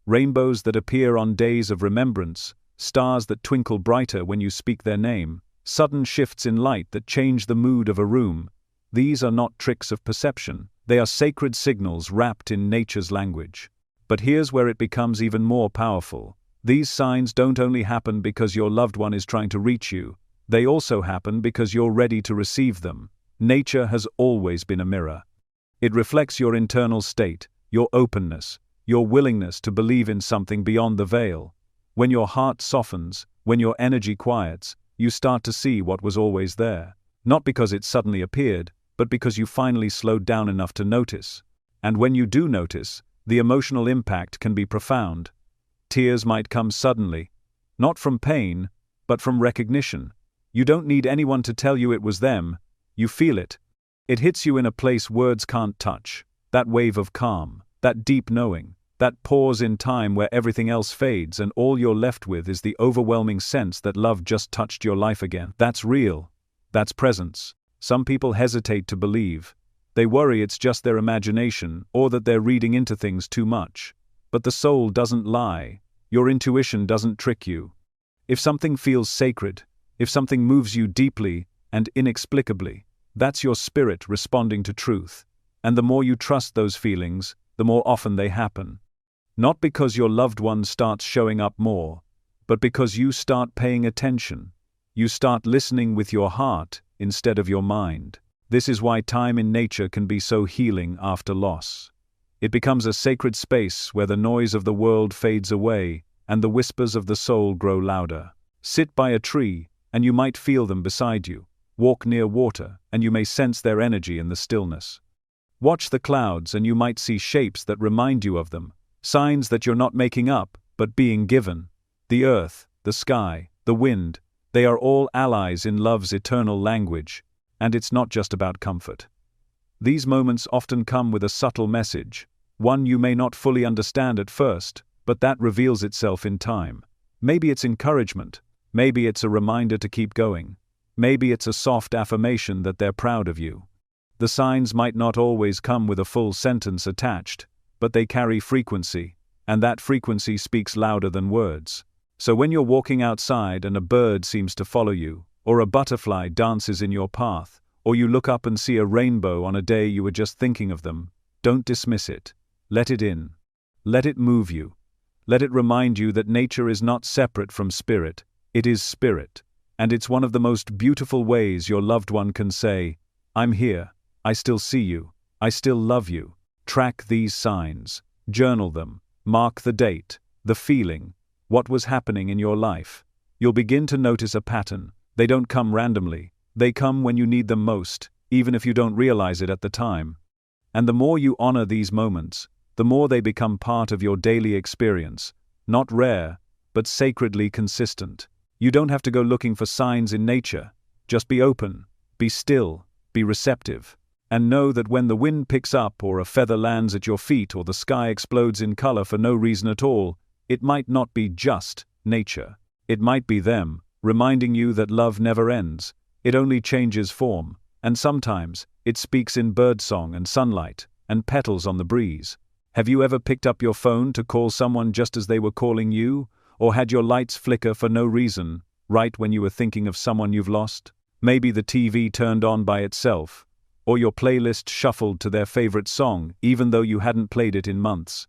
Rainbows that appear on days of remembrance, stars that twinkle brighter when you speak their name, sudden shifts in light that change the mood of a room. These are not tricks of perception, they are sacred signals wrapped in nature's language. But here's where it becomes even more powerful. These signs don't only happen because your loved one is trying to reach you, they also happen because you're ready to receive them. Nature has always been a mirror. It reflects your internal state, your openness, your willingness to believe in something beyond the veil. When your heart softens, when your energy quiets, you start to see what was always there. Not because it suddenly appeared, but because you finally slowed down enough to notice. And when you do notice, the emotional impact can be profound. Tears might come suddenly, not from pain, but from recognition. You don't need anyone to tell you it was them, you feel it. It hits you in a place words can't touch, that wave of calm, that deep knowing, that pause in time where everything else fades and all you're left with is the overwhelming sense that love just touched your life again. That's real. That's presence. Some people hesitate to believe. They worry it's just their imagination or that they're reading into things too much. But the soul doesn't lie. Your intuition doesn't trick you. If something feels sacred, if something moves you deeply and inexplicably, that's your spirit responding to truth. And the more you trust those feelings, the more often they happen. Not because your loved one starts showing up more, but because you start paying attention. You start listening with your heart instead of your mind. This is why time in nature can be so healing after loss. It becomes a sacred space where the noise of the world fades away and the whispers of the soul grow louder. Sit by a tree, and you might feel them beside you. Walk near water, and you may sense their energy in the stillness. Watch the clouds, and you might see shapes that remind you of them, signs that you're not making up, but being given. The earth, the sky, the wind, they are all allies in love's eternal language, and it's not just about comfort. These moments often come with a subtle message, one you may not fully understand at first, but that reveals itself in time. Maybe it's encouragement, maybe it's a reminder to keep going, maybe it's a soft affirmation that they're proud of you. The signs might not always come with a full sentence attached, but they carry frequency, and that frequency speaks louder than words. So when you're walking outside and a bird seems to follow you, or a butterfly dances in your path, or you look up and see a rainbow on a day you were just thinking of them, don't dismiss it. Let it in. Let it move you. Let it remind you that nature is not separate from spirit, it is spirit. And it's one of the most beautiful ways your loved one can say, "I'm here, I still see you, I still love you." Track these signs, journal them, mark the date, the feeling, what was happening in your life. You'll begin to notice a pattern. They don't come randomly, they come when you need them most, even if you don't realize it at the time. And the more you honor these moments, the more they become part of your daily experience, not rare, but sacredly consistent. You don't have to go looking for signs in nature. Just be open, be still, be receptive, and know that when the wind picks up or a feather lands at your feet or the sky explodes in color for no reason at all, it might not be just nature. It might be them, reminding you that love never ends, it only changes form, and sometimes it speaks in birdsong and sunlight, and petals on the breeze. Have you ever picked up your phone to call someone just as they were calling you, or had your lights flicker for no reason, right when you were thinking of someone you've lost? Maybe the TV turned on by itself, or your playlist shuffled to their favorite song even though you hadn't played it in months.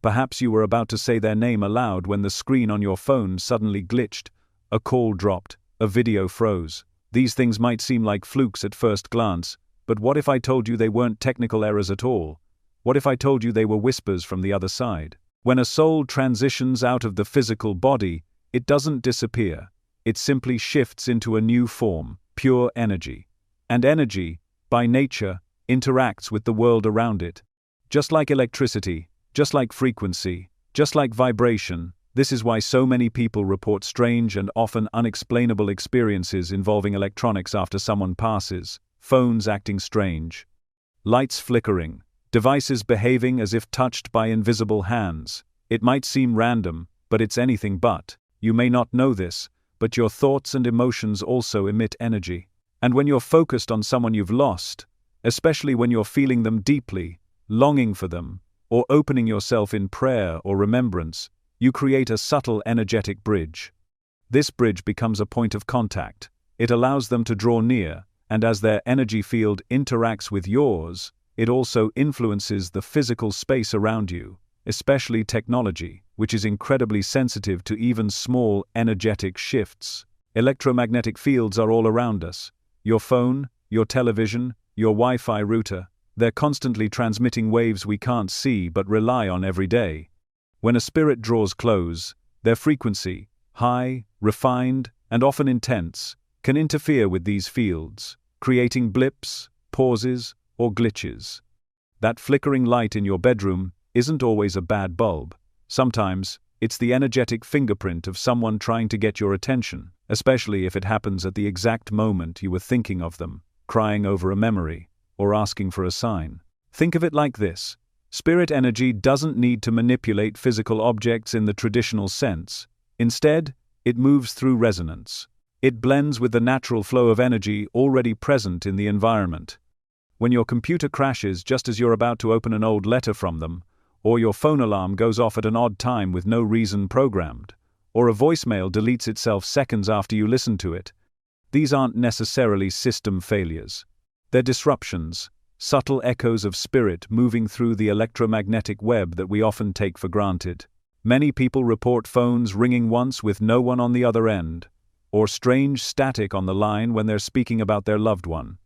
Perhaps you were about to say their name aloud when the screen on your phone suddenly glitched, a call dropped, a video froze. These things might seem like flukes at first glance, but what if I told you they weren't technical errors at all? What if I told you they were whispers from the other side? When a soul transitions out of the physical body, it doesn't disappear. It simply shifts into a new form, pure energy. And energy, by nature, interacts with the world around it. Just like electricity, just like frequency, just like vibration, this is why so many people report strange and often unexplainable experiences involving electronics after someone passes, phones acting strange, lights flickering, devices behaving as if touched by invisible hands. It might seem random, but it's anything but. You may not know this, but your thoughts and emotions also emit energy. And when you're focused on someone you've lost, especially when you're feeling them deeply, longing for them, or opening yourself in prayer or remembrance, you create a subtle energetic bridge. This bridge becomes a point of contact. It allows them to draw near, and as their energy field interacts with yours, it also influences the physical space around you, especially technology, which is incredibly sensitive to even small energetic shifts. Electromagnetic fields are all around us. Your phone, your television, your Wi-Fi router, they're constantly transmitting waves we can't see but rely on every day. When a spirit draws close, their frequency, high, refined, and often intense, can interfere with these fields, creating blips, pauses, or glitches. That flickering light in your bedroom isn't always a bad bulb. Sometimes, it's the energetic fingerprint of someone trying to get your attention, especially if it happens at the exact moment you were thinking of them, crying over a memory, or asking for a sign. Think of it like this. Spirit energy doesn't need to manipulate physical objects in the traditional sense. Instead, it moves through resonance. It blends with the natural flow of energy already present in the environment. When your computer crashes just as you're about to open an old letter from them, or your phone alarm goes off at an odd time with no reason programmed, or a voicemail deletes itself seconds after you listen to it, these aren't necessarily system failures. They're disruptions, subtle echoes of spirit moving through the electromagnetic web that we often take for granted. Many people report phones ringing once with no one on the other end, or strange static on the line when they're speaking about their loved one.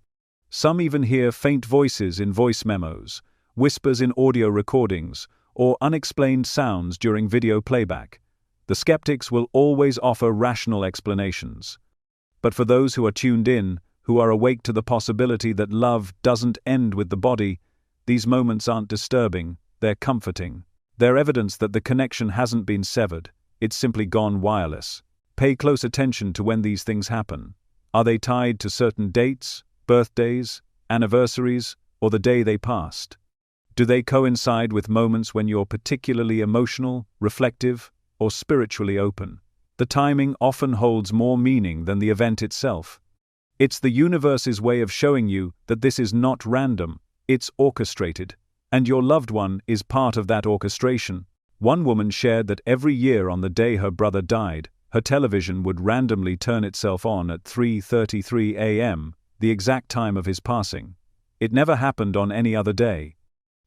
Some even hear faint voices in voice memos, whispers in audio recordings, or unexplained sounds during video playback. The skeptics will always offer rational explanations. But for those who are tuned in, who are awake to the possibility that love doesn't end with the body, these moments aren't disturbing, they're comforting. They're evidence that the connection hasn't been severed, it's simply gone wireless. Pay close attention to when these things happen. Are they tied to certain dates, birthdays, anniversaries, or the day they passed? Do they coincide with moments when you're particularly emotional, reflective, or spiritually open? The timing often holds more meaning than the event itself. It's the universe's way of showing you that this is not random, it's orchestrated, and your loved one is part of that orchestration. One woman shared that every year on the day her brother died, her television would randomly turn itself on at 3:33 a.m., the exact time of his passing. It never happened on any other day.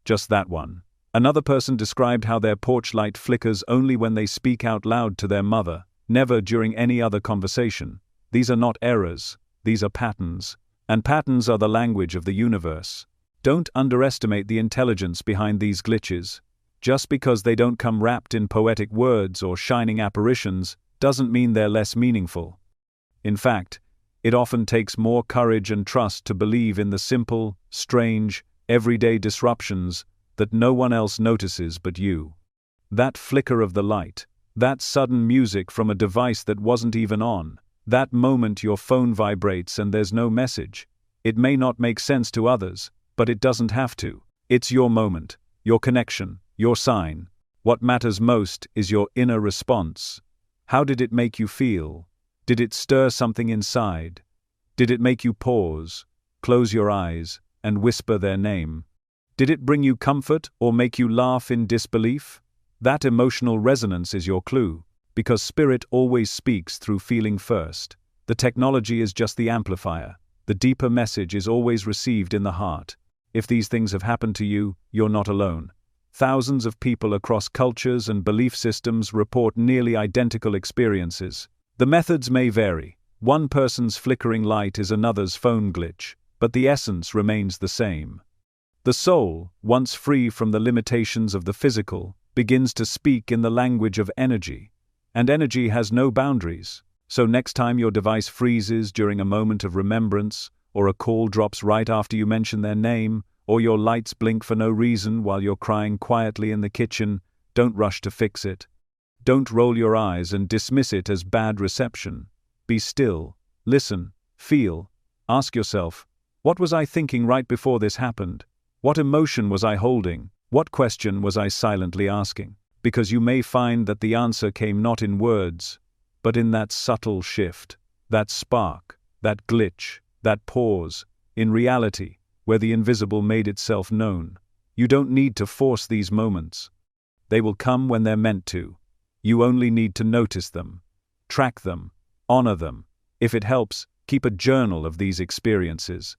Just that one. Another person described how their porch light flickers only when they speak out loud to their mother, never during any other conversation. These are not errors, these are patterns, and patterns are the language of the universe. Don't underestimate the intelligence behind these glitches. Just because they don't come wrapped in poetic words or shining apparitions doesn't mean they're less meaningful. In fact, it often takes more courage and trust to believe in the simple, strange, everyday disruptions that no one else notices but you. That flicker of the light, that sudden music from a device that wasn't even on, that moment your phone vibrates and there's no message. It may not make sense to others, but it doesn't have to. It's your moment, your connection, your sign. What matters most is your inner response. How did it make you feel? Did it stir something inside? Did it make you pause, close your eyes, and whisper their name? Did it bring you comfort or make you laugh in disbelief? That emotional resonance is your clue, because spirit always speaks through feeling first. The technology is just the amplifier. The deeper message is always received in the heart. If these things have happened to you, you're not alone. Thousands of people across cultures and belief systems report nearly identical experiences. The methods may vary. One person's flickering light is another's phone glitch, but the essence remains the same. The soul, once free from the limitations of the physical, begins to speak in the language of energy. And energy has no boundaries. So next time your device freezes during a moment of remembrance, or a call drops right after you mention their name, or your lights blink for no reason while you're crying quietly in the kitchen, don't rush to fix it. Don't roll your eyes and dismiss it as bad reception. Be still, listen, feel, ask yourself, what was I thinking right before this happened? What emotion was I holding? What question was I silently asking? Because you may find that the answer came not in words, but in that subtle shift, that spark, that glitch, that pause, in reality, where the invisible made itself known. You don't need to force these moments. They will come when they're meant to. You only need to notice them, track them, honor them. If it helps, keep a journal of these experiences.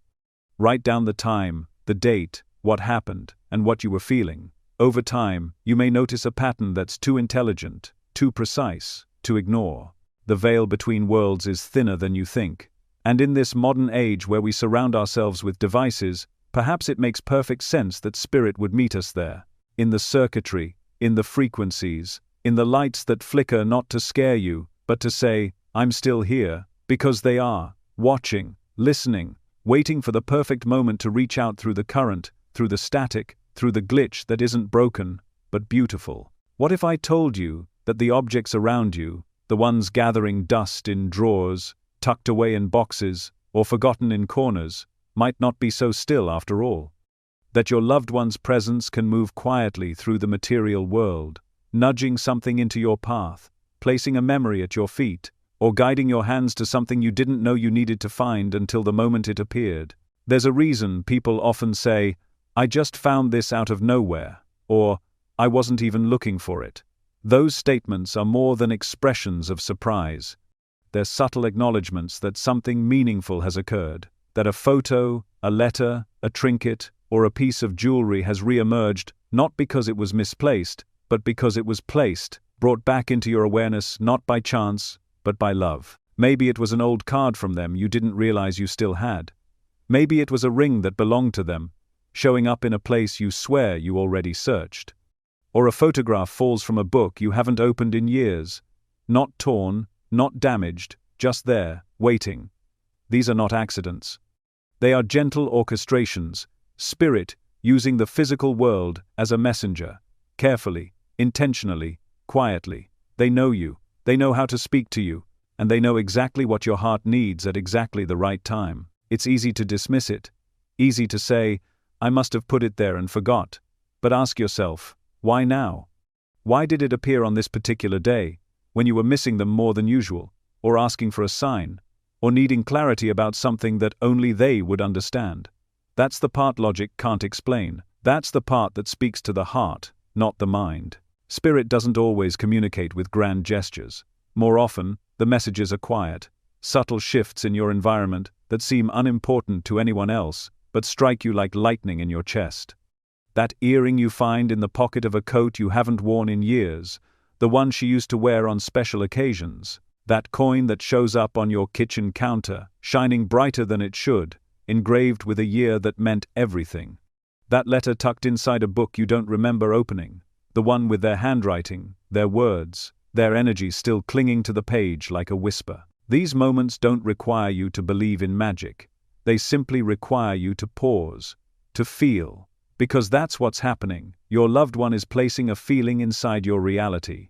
Write down the time, the date, what happened, and what you were feeling. Over time, you may notice a pattern that's too intelligent, too precise, to ignore. The veil between worlds is thinner than you think. And in this modern age where we surround ourselves with devices, perhaps it makes perfect sense that spirit would meet us there. In the circuitry, in the frequencies, in the lights that flicker not to scare you, but to say, I'm still here, because they are, watching, listening, waiting for the perfect moment to reach out through the current, through the static, through the glitch that isn't broken, but beautiful. What if I told you that the objects around you, the ones gathering dust in drawers, tucked away in boxes, or forgotten in corners, might not be so still after all? That your loved one's presence can move quietly through the material world, nudging something into your path, placing a memory at your feet, or guiding your hands to something you didn't know you needed to find until the moment it appeared. There's a reason people often say, I just found this out of nowhere, or I wasn't even looking for it. Those statements are more than expressions of surprise. They're subtle acknowledgments that something meaningful has occurred, that a photo, a letter, a trinket, or a piece of jewelry has re-emerged, not because it was misplaced, but because it was placed, brought back into your awareness not by chance, but by love. Maybe it was an old card from them you didn't realize you still had. Maybe it was a ring that belonged to them, showing up in a place you swear you already searched. Or a photograph falls from a book you haven't opened in years. Not torn, not damaged, just there, waiting. These are not accidents. They are gentle orchestrations, spirit using the physical world as a messenger, carefully, intentionally, quietly. They know you, they know how to speak to you, and they know exactly what your heart needs at exactly the right time. It's easy to dismiss it, easy to say, I must have put it there and forgot. But ask yourself, why now? Why did it appear on this particular day, when you were missing them more than usual, or asking for a sign, or needing clarity about something that only they would understand? That's the part logic can't explain. That's the part that speaks to the heart, not the mind. Spirit doesn't always communicate with grand gestures. More often, the messages are quiet, subtle shifts in your environment that seem unimportant to anyone else, but strike you like lightning in your chest. That earring you find in the pocket of a coat you haven't worn in years, the one she used to wear on special occasions, that coin that shows up on your kitchen counter, shining brighter than it should, engraved with a year that meant everything. That letter tucked inside a book you don't remember opening, the one with their handwriting, their words, their energy still clinging to the page like a whisper. These moments don't require you to believe in magic. They simply require you to pause, to feel, because that's what's happening. Your loved one is placing a feeling inside your reality.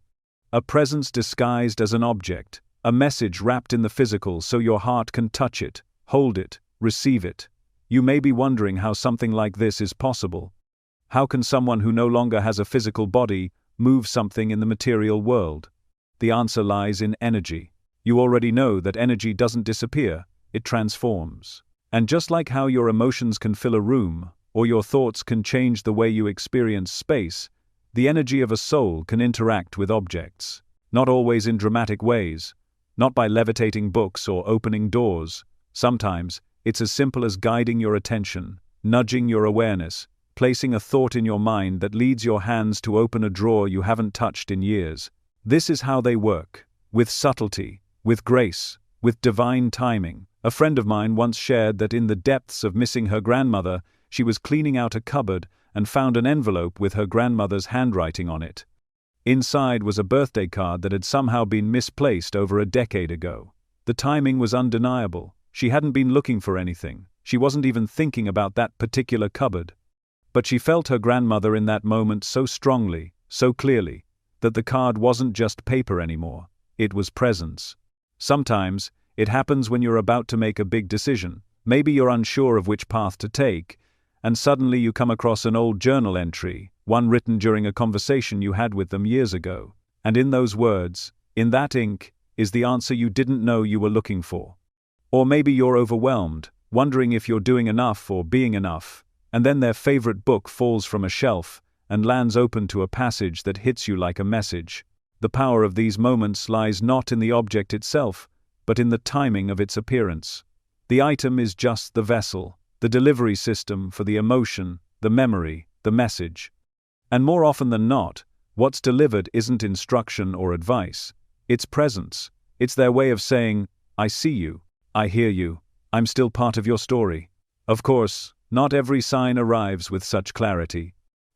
A presence disguised as an object, a message wrapped in the physical so your heart can touch it, hold it, receive it. You may be wondering how something like this is possible. How can someone who no longer has a physical body move something in the material world? The answer lies in energy. You already know that energy doesn't disappear, it transforms. And just like how your emotions can fill a room, or your thoughts can change the way you experience space, the energy of a soul can interact with objects. Not always in dramatic ways, not by levitating books or opening doors. Sometimes, it's as simple as guiding your attention, nudging your awareness, placing a thought in your mind that leads your hands to open a drawer you haven't touched in years. This is how they work, with subtlety, with grace, with divine timing. A friend of mine once shared that in the depths of missing her grandmother, she was cleaning out a cupboard and found an envelope with her grandmother's handwriting on it. Inside was a birthday card that had somehow been misplaced over a decade ago. The timing was undeniable. She hadn't been looking for anything. She wasn't even thinking about that particular cupboard. But she felt her grandmother in that moment so strongly, so clearly, that the card wasn't just paper anymore. It was presence. Sometimes, it happens when you're about to make a big decision. Maybe you're unsure of which path to take, and suddenly you come across an old journal entry, one written during a conversation you had with them years ago. And in those words, in that ink, is the answer you didn't know you were looking for. Or maybe you're overwhelmed, wondering if you're doing enough or being enough, and then their favorite book falls from a shelf and lands open to a passage that hits you like a message. The power of these moments lies not in the object itself, but in the timing of its appearance. The item is just the vessel, the delivery system for the emotion, the memory, the message. And more often than not, what's delivered isn't instruction or advice. It's presence. It's their way of saying, I see you, I hear you, I'm still part of your story. Of course, not every sign arrives with such clarity.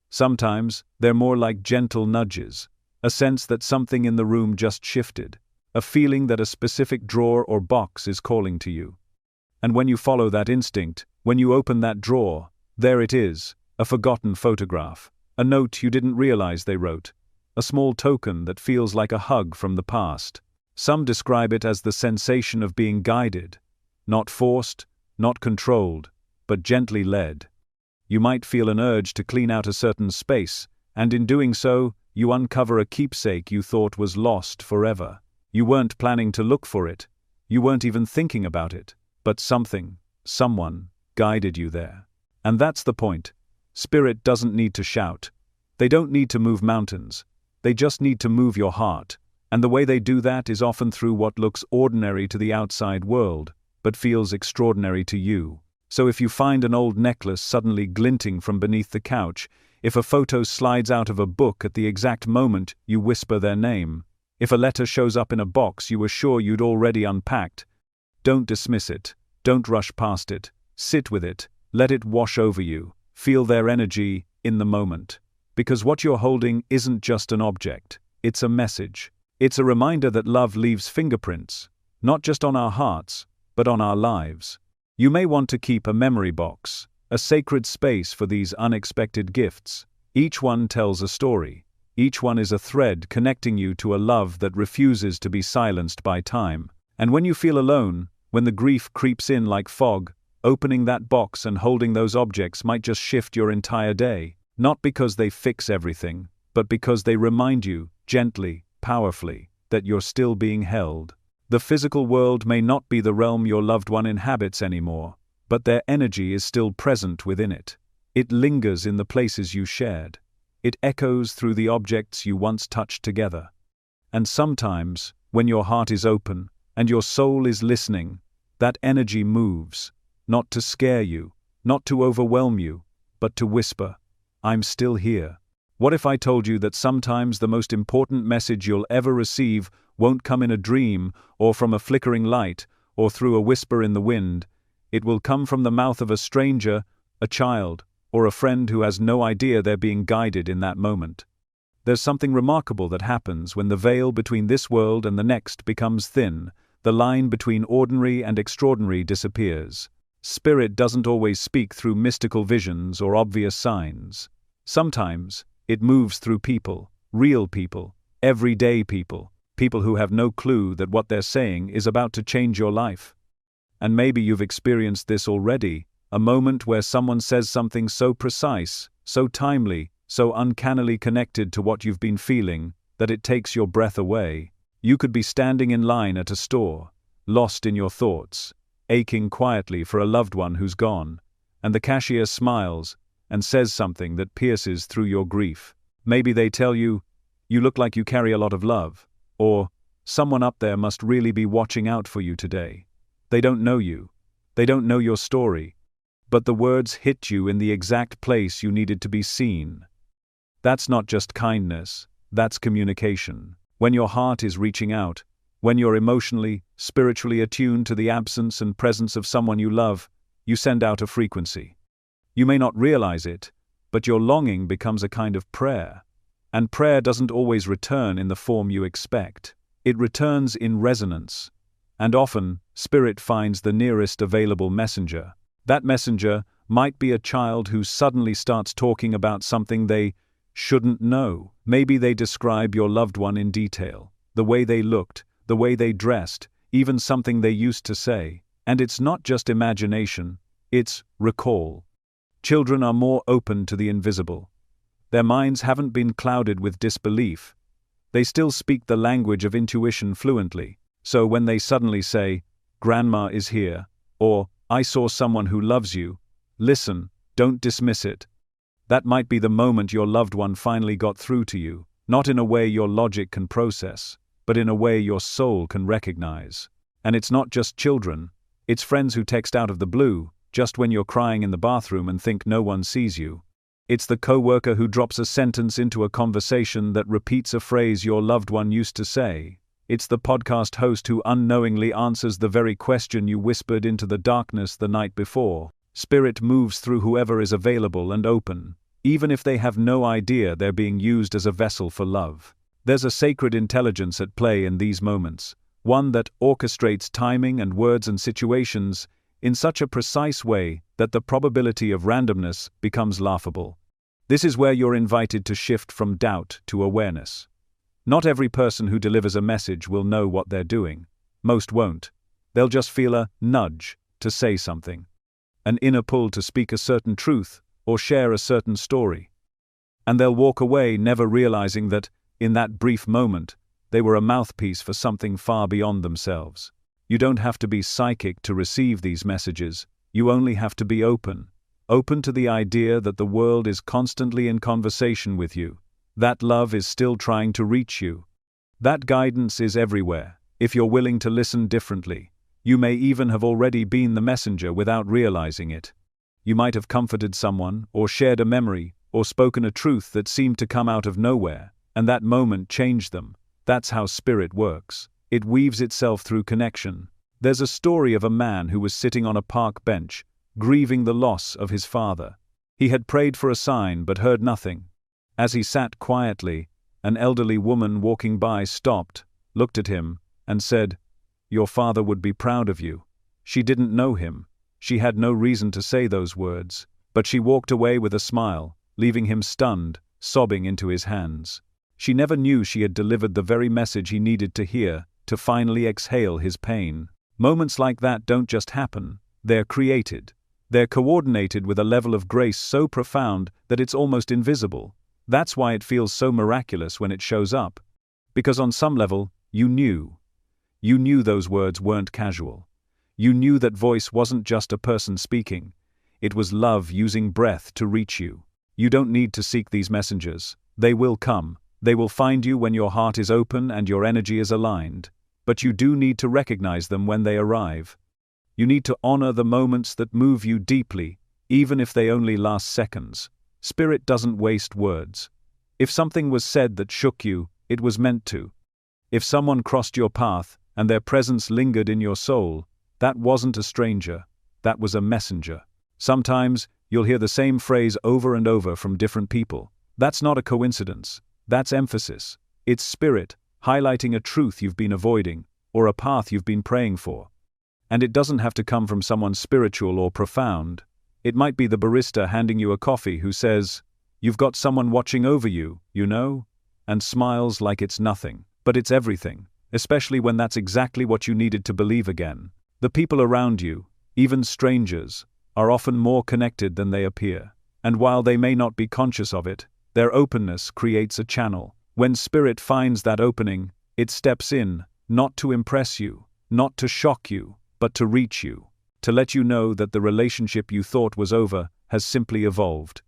Sometimes, they're more like gentle nudges, a sense that something in the room just shifted, a feeling that a specific drawer or box is calling to you. And when you follow that instinct, when you open that drawer, there it is, a forgotten photograph, a note you didn't realize they wrote, a small token that feels like a hug from the past. Some describe it as the sensation of being guided, not forced, not controlled, but gently led. You might feel an urge to clean out a certain space, and in doing so, you uncover a keepsake you thought was lost forever. You weren't planning to look for it, you weren't even thinking about it, but something, someone, guided you there. And that's the point. Spirit doesn't need to shout. They don't need to move mountains. They just need to move your heart. And the way they do that is often through what looks ordinary to the outside world, but feels extraordinary to you. So if you find an old necklace suddenly glinting from beneath the couch, If a photo slides out of a book at the exact moment you whisper their name, if a letter shows up in a box you were sure you'd already unpacked, don't dismiss it, don't rush past it, sit with it, let it wash over you, feel their energy in the moment. Because what you're holding isn't just an object, it's a message. It's a reminder that love leaves fingerprints, not just on our hearts, but on our lives. You may want to keep a memory box, a sacred space for these unexpected gifts. Each one tells a story. Each one is a thread connecting you to a love that refuses to be silenced by time. And when you feel alone, when the grief creeps in like fog, opening that box and holding those objects might just shift your entire day. Not because they fix everything, but because they remind you, gently, powerfully, that you're still being held. The physical world may not be the realm your loved one inhabits anymore, but their energy is still present within it. It lingers in the places you shared. It echoes through the objects you once touched together. And sometimes, when your heart is open, and your soul is listening, that energy moves, not to scare you, not to overwhelm you, but to whisper, "I'm still here." What if I told you that sometimes the most important message you'll ever receive won't come in a dream, or from a flickering light, or through a whisper in the wind? It will come from the mouth of a stranger, a child, or a friend who has no idea they're being guided in that moment. There's something remarkable that happens when the veil between this world and the next becomes thin, the line between ordinary and extraordinary disappears. Spirit doesn't always speak through mystical visions or obvious signs. Sometimes, it moves through people, real people, everyday people, people who have no clue that what they're saying is about to change your life. And maybe you've experienced this already, a moment where someone says something so precise, so timely, so uncannily connected to what you've been feeling, that it takes your breath away. You could be standing in line at a store, lost in your thoughts, aching quietly for a loved one who's gone, and the cashier smiles and says something that pierces through your grief. Maybe they tell you, "You look like you carry a lot of love," or, "Someone up there must really be watching out for you today." They don't know you. They don't know your story. But the words hit you in the exact place you needed to be seen. That's not just kindness, that's communication. When your heart is reaching out, when you're emotionally, spiritually attuned to the absence and presence of someone you love, you send out a frequency. You may not realize it, but your longing becomes a kind of prayer. And prayer doesn't always return in the form you expect. It returns in resonance. And often, spirit finds the nearest available messenger. That messenger might be a child who suddenly starts talking about something they shouldn't know. Maybe they describe your loved one in detail, the way they looked, the way they dressed, even something they used to say. And it's not just imagination, it's recall. Children are more open to the invisible. Their minds haven't been clouded with disbelief. They still speak the language of intuition fluently. So when they suddenly say, "Grandma is here," or "I saw someone who loves you," listen, don't dismiss it. That might be the moment your loved one finally got through to you, not in a way your logic can process, but in a way your soul can recognize. And it's not just children, it's friends who text out of the blue, just when you're crying in the bathroom and think no one sees you. It's the coworker who drops a sentence into a conversation that repeats a phrase your loved one used to say. It's the podcast host who unknowingly answers the very question you whispered into the darkness the night before. Spirit moves through whoever is available and open, even if they have no idea they're being used as a vessel for love. There's a sacred intelligence at play in these moments, one that orchestrates timing and words and situations in such a precise way that the probability of randomness becomes laughable. This is where you're invited to shift from doubt to awareness. Not every person who delivers a message will know what they're doing. Most won't. They'll just feel a nudge to say something, an inner pull to speak a certain truth or share a certain story. And they'll walk away never realizing that, in that brief moment, they were a mouthpiece for something far beyond themselves. You don't have to be psychic to receive these messages, you only have to be open. Open to the idea that the world is constantly in conversation with you. That love is still trying to reach you. That guidance is everywhere, if you're willing to listen differently. You may even have already been the messenger without realizing it. You might have comforted someone, or shared a memory, or spoken a truth that seemed to come out of nowhere, and that moment changed them. That's how spirit works. It weaves itself through connection. There's a story of a man who was sitting on a park bench, grieving the loss of his father. He had prayed for a sign but heard nothing. As he sat quietly, an elderly woman walking by stopped, looked at him, and said, "Your father would be proud of you." She didn't know him. She had no reason to say those words, but she walked away with a smile, leaving him stunned, sobbing into his hands. She never knew she had delivered the very message he needed to hear, to finally exhale his pain. Moments like that don't just happen, they're created. They're coordinated with a level of grace so profound that it's almost invisible. That's why it feels so miraculous when it shows up. Because on some level, you knew. You knew those words weren't casual. You knew that voice wasn't just a person speaking. It was love using breath to reach you. You don't need to seek these messengers. They will come. They will find you when your heart is open and your energy is aligned. But you do need to recognize them when they arrive. You need to honor the moments that move you deeply, even if they only last seconds. Spirit doesn't waste words. If something was said that shook you, it was meant to. If someone crossed your path, and their presence lingered in your soul, that wasn't a stranger, that was a messenger. Sometimes, you'll hear the same phrase over and over from different people. That's not a coincidence. That's emphasis. It's spirit, highlighting a truth you've been avoiding, or a path you've been praying for. And it doesn't have to come from someone spiritual or profound. It might be the barista handing you a coffee who says, "You've got someone watching over you, you know?" and smiles like it's nothing. But it's everything, especially when that's exactly what you needed to believe again. The people around you, even strangers, are often more connected than they appear. And while they may not be conscious of it, their openness creates a channel. When spirit finds that opening, it steps in, not to impress you, not to shock you, but to reach you, to let you know that the relationship you thought was over has simply evolved.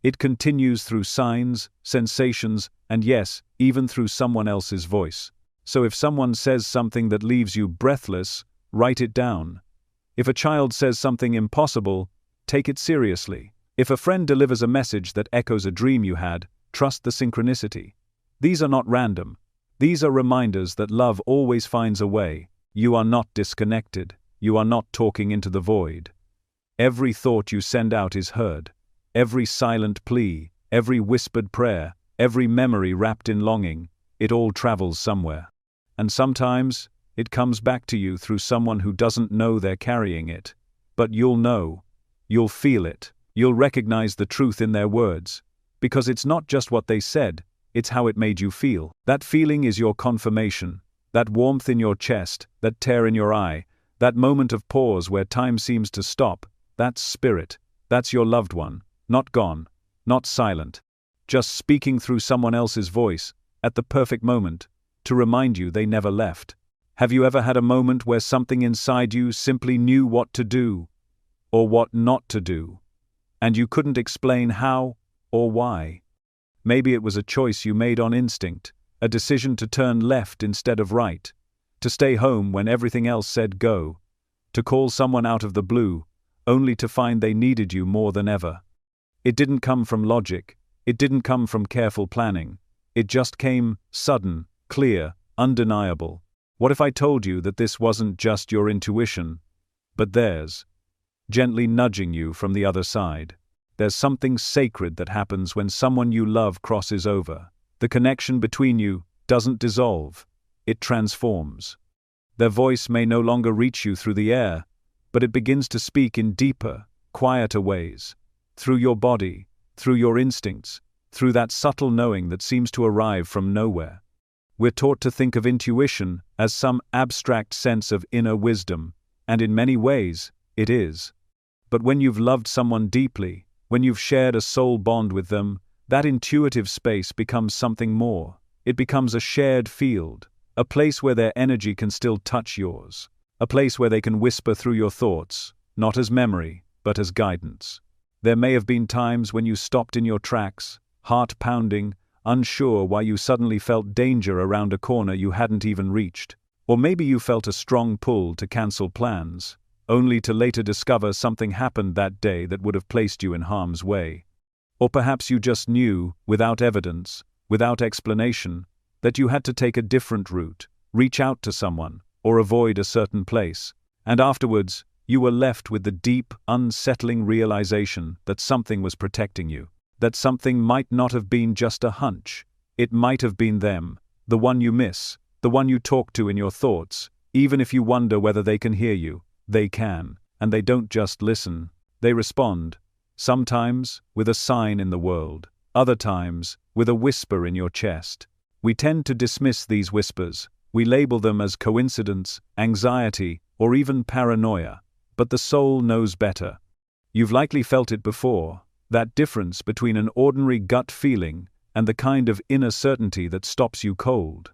It continues through signs, sensations, and yes, even through someone else's voice. So if someone says something that leaves you breathless, write it down. If a child says something impossible, take it seriously. If a friend delivers a message that echoes a dream you had, trust the synchronicity. These are not random. These are reminders that love always finds a way. You are not disconnected. You are not talking into the void. Every thought you send out is heard. Every silent plea, every whispered prayer, every memory wrapped in longing, it all travels somewhere. And sometimes, it comes back to you through someone who doesn't know they're carrying it. But you'll know. You'll feel it. You'll recognize the truth in their words. Because it's not just what they said, it's how it made you feel. That feeling is your confirmation. That warmth in your chest, that tear in your eye, that moment of pause where time seems to stop, that's spirit. That's your loved one. Not gone. Not silent. Just speaking through someone else's voice, at the perfect moment, to remind you they never left. Have you ever had a moment where something inside you simply knew what to do, or what not to do, and you couldn't explain how or why? Maybe it was a choice you made on instinct, a decision to turn left instead of right, to stay home when everything else said go, to call someone out of the blue, only to find they needed you more than ever. It didn't come from logic, it didn't come from careful planning, it just came sudden, clear, undeniable. What if I told you that this wasn't just your intuition, but theirs, gently nudging you from the other side? There's something sacred that happens when someone you love crosses over. The connection between you doesn't dissolve, it transforms. Their voice may no longer reach you through the air, but it begins to speak in deeper, quieter ways. Through your body, through your instincts, through that subtle knowing that seems to arrive from nowhere. We're taught to think of intuition as some abstract sense of inner wisdom, and in many ways, it is. But when you've loved someone deeply, when you've shared a soul bond with them, that intuitive space becomes something more. It becomes a shared field, a place where their energy can still touch yours, a place where they can whisper through your thoughts, not as memory, but as guidance. There may have been times when you stopped in your tracks, heart pounding, unsure why you suddenly felt danger around a corner you hadn't even reached. Or maybe you felt a strong pull to cancel plans, only to later discover something happened that day that would have placed you in harm's way. Or perhaps you just knew, without evidence, without explanation, that you had to take a different route, reach out to someone, or avoid a certain place. And afterwards, you were left with the deep, unsettling realization that something was protecting you. That something might not have been just a hunch. It might have been them, the one you miss, the one you talk to in your thoughts. Even if you wonder whether they can hear you, they can. And they don't just listen, they respond. Sometimes with a sign in the world, other times with a whisper in your chest. We tend to dismiss these whispers. We label them as coincidence, anxiety, or even paranoia. But the soul knows better. You've likely felt it before, that difference between an ordinary gut feeling and the kind of inner certainty that stops you cold.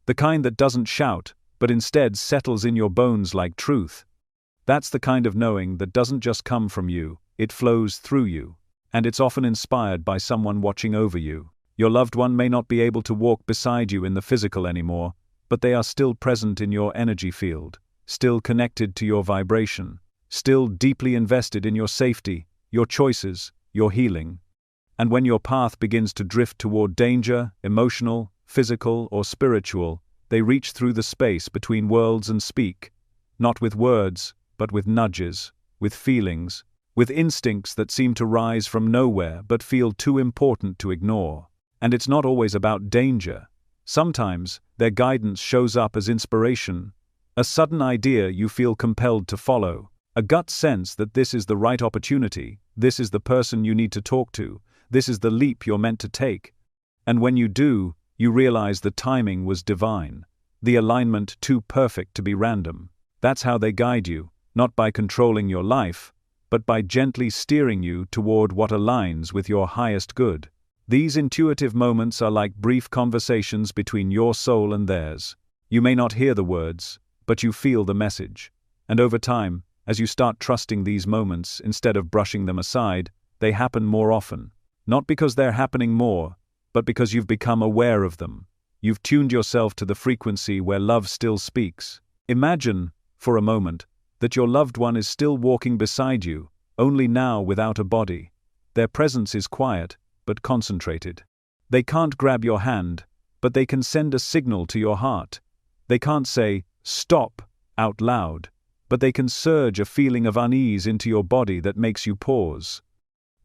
The kind that doesn't shout, but instead settles in your bones like truth. That's the kind of knowing that doesn't just come from you, it flows through you. And it's often inspired by someone watching over you. Your loved one may not be able to walk beside you in the physical anymore, but they are still present in your energy field, still connected to your vibration, still deeply invested in your safety, your choices, your healing. And when your path begins to drift toward danger, emotional, physical, or spiritual, they reach through the space between worlds and speak, not with words, but with nudges, with feelings, with instincts that seem to rise from nowhere but feel too important to ignore. And it's not always about danger. Sometimes, their guidance shows up as inspiration, a sudden idea you feel compelled to follow, a gut sense that this is the right opportunity, this is the person you need to talk to, this is the leap you're meant to take. And when you do, you realize the timing was divine, the alignment too perfect to be random. That's how they guide you, not by controlling your life, but by gently steering you toward what aligns with your highest good. These intuitive moments are like brief conversations between your soul and theirs. You may not hear the words, but you feel the message. And over time, as you start trusting these moments instead of brushing them aside, they happen more often. Not because they're happening more, but because you've become aware of them. You've tuned yourself to the frequency where love still speaks. Imagine, for a moment, that your loved one is still walking beside you, only now without a body. Their presence is quiet, but concentrated. They can't grab your hand, but they can send a signal to your heart. They can't say, "Stop," out loud, but they can surge a feeling of unease into your body that makes you pause.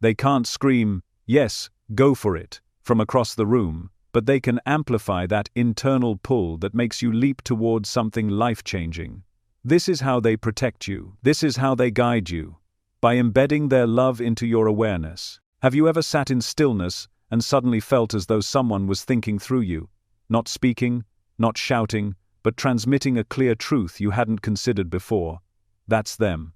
They can't scream, "Yes, go for it," from across the room, but they can amplify that internal pull that makes you leap towards something life-changing. This is how they protect you. This is how they guide you. By embedding their love into your awareness. Have you ever sat in stillness and suddenly felt as though someone was thinking through you? Not speaking, not shouting, but transmitting a clear truth you hadn't considered before. That's them.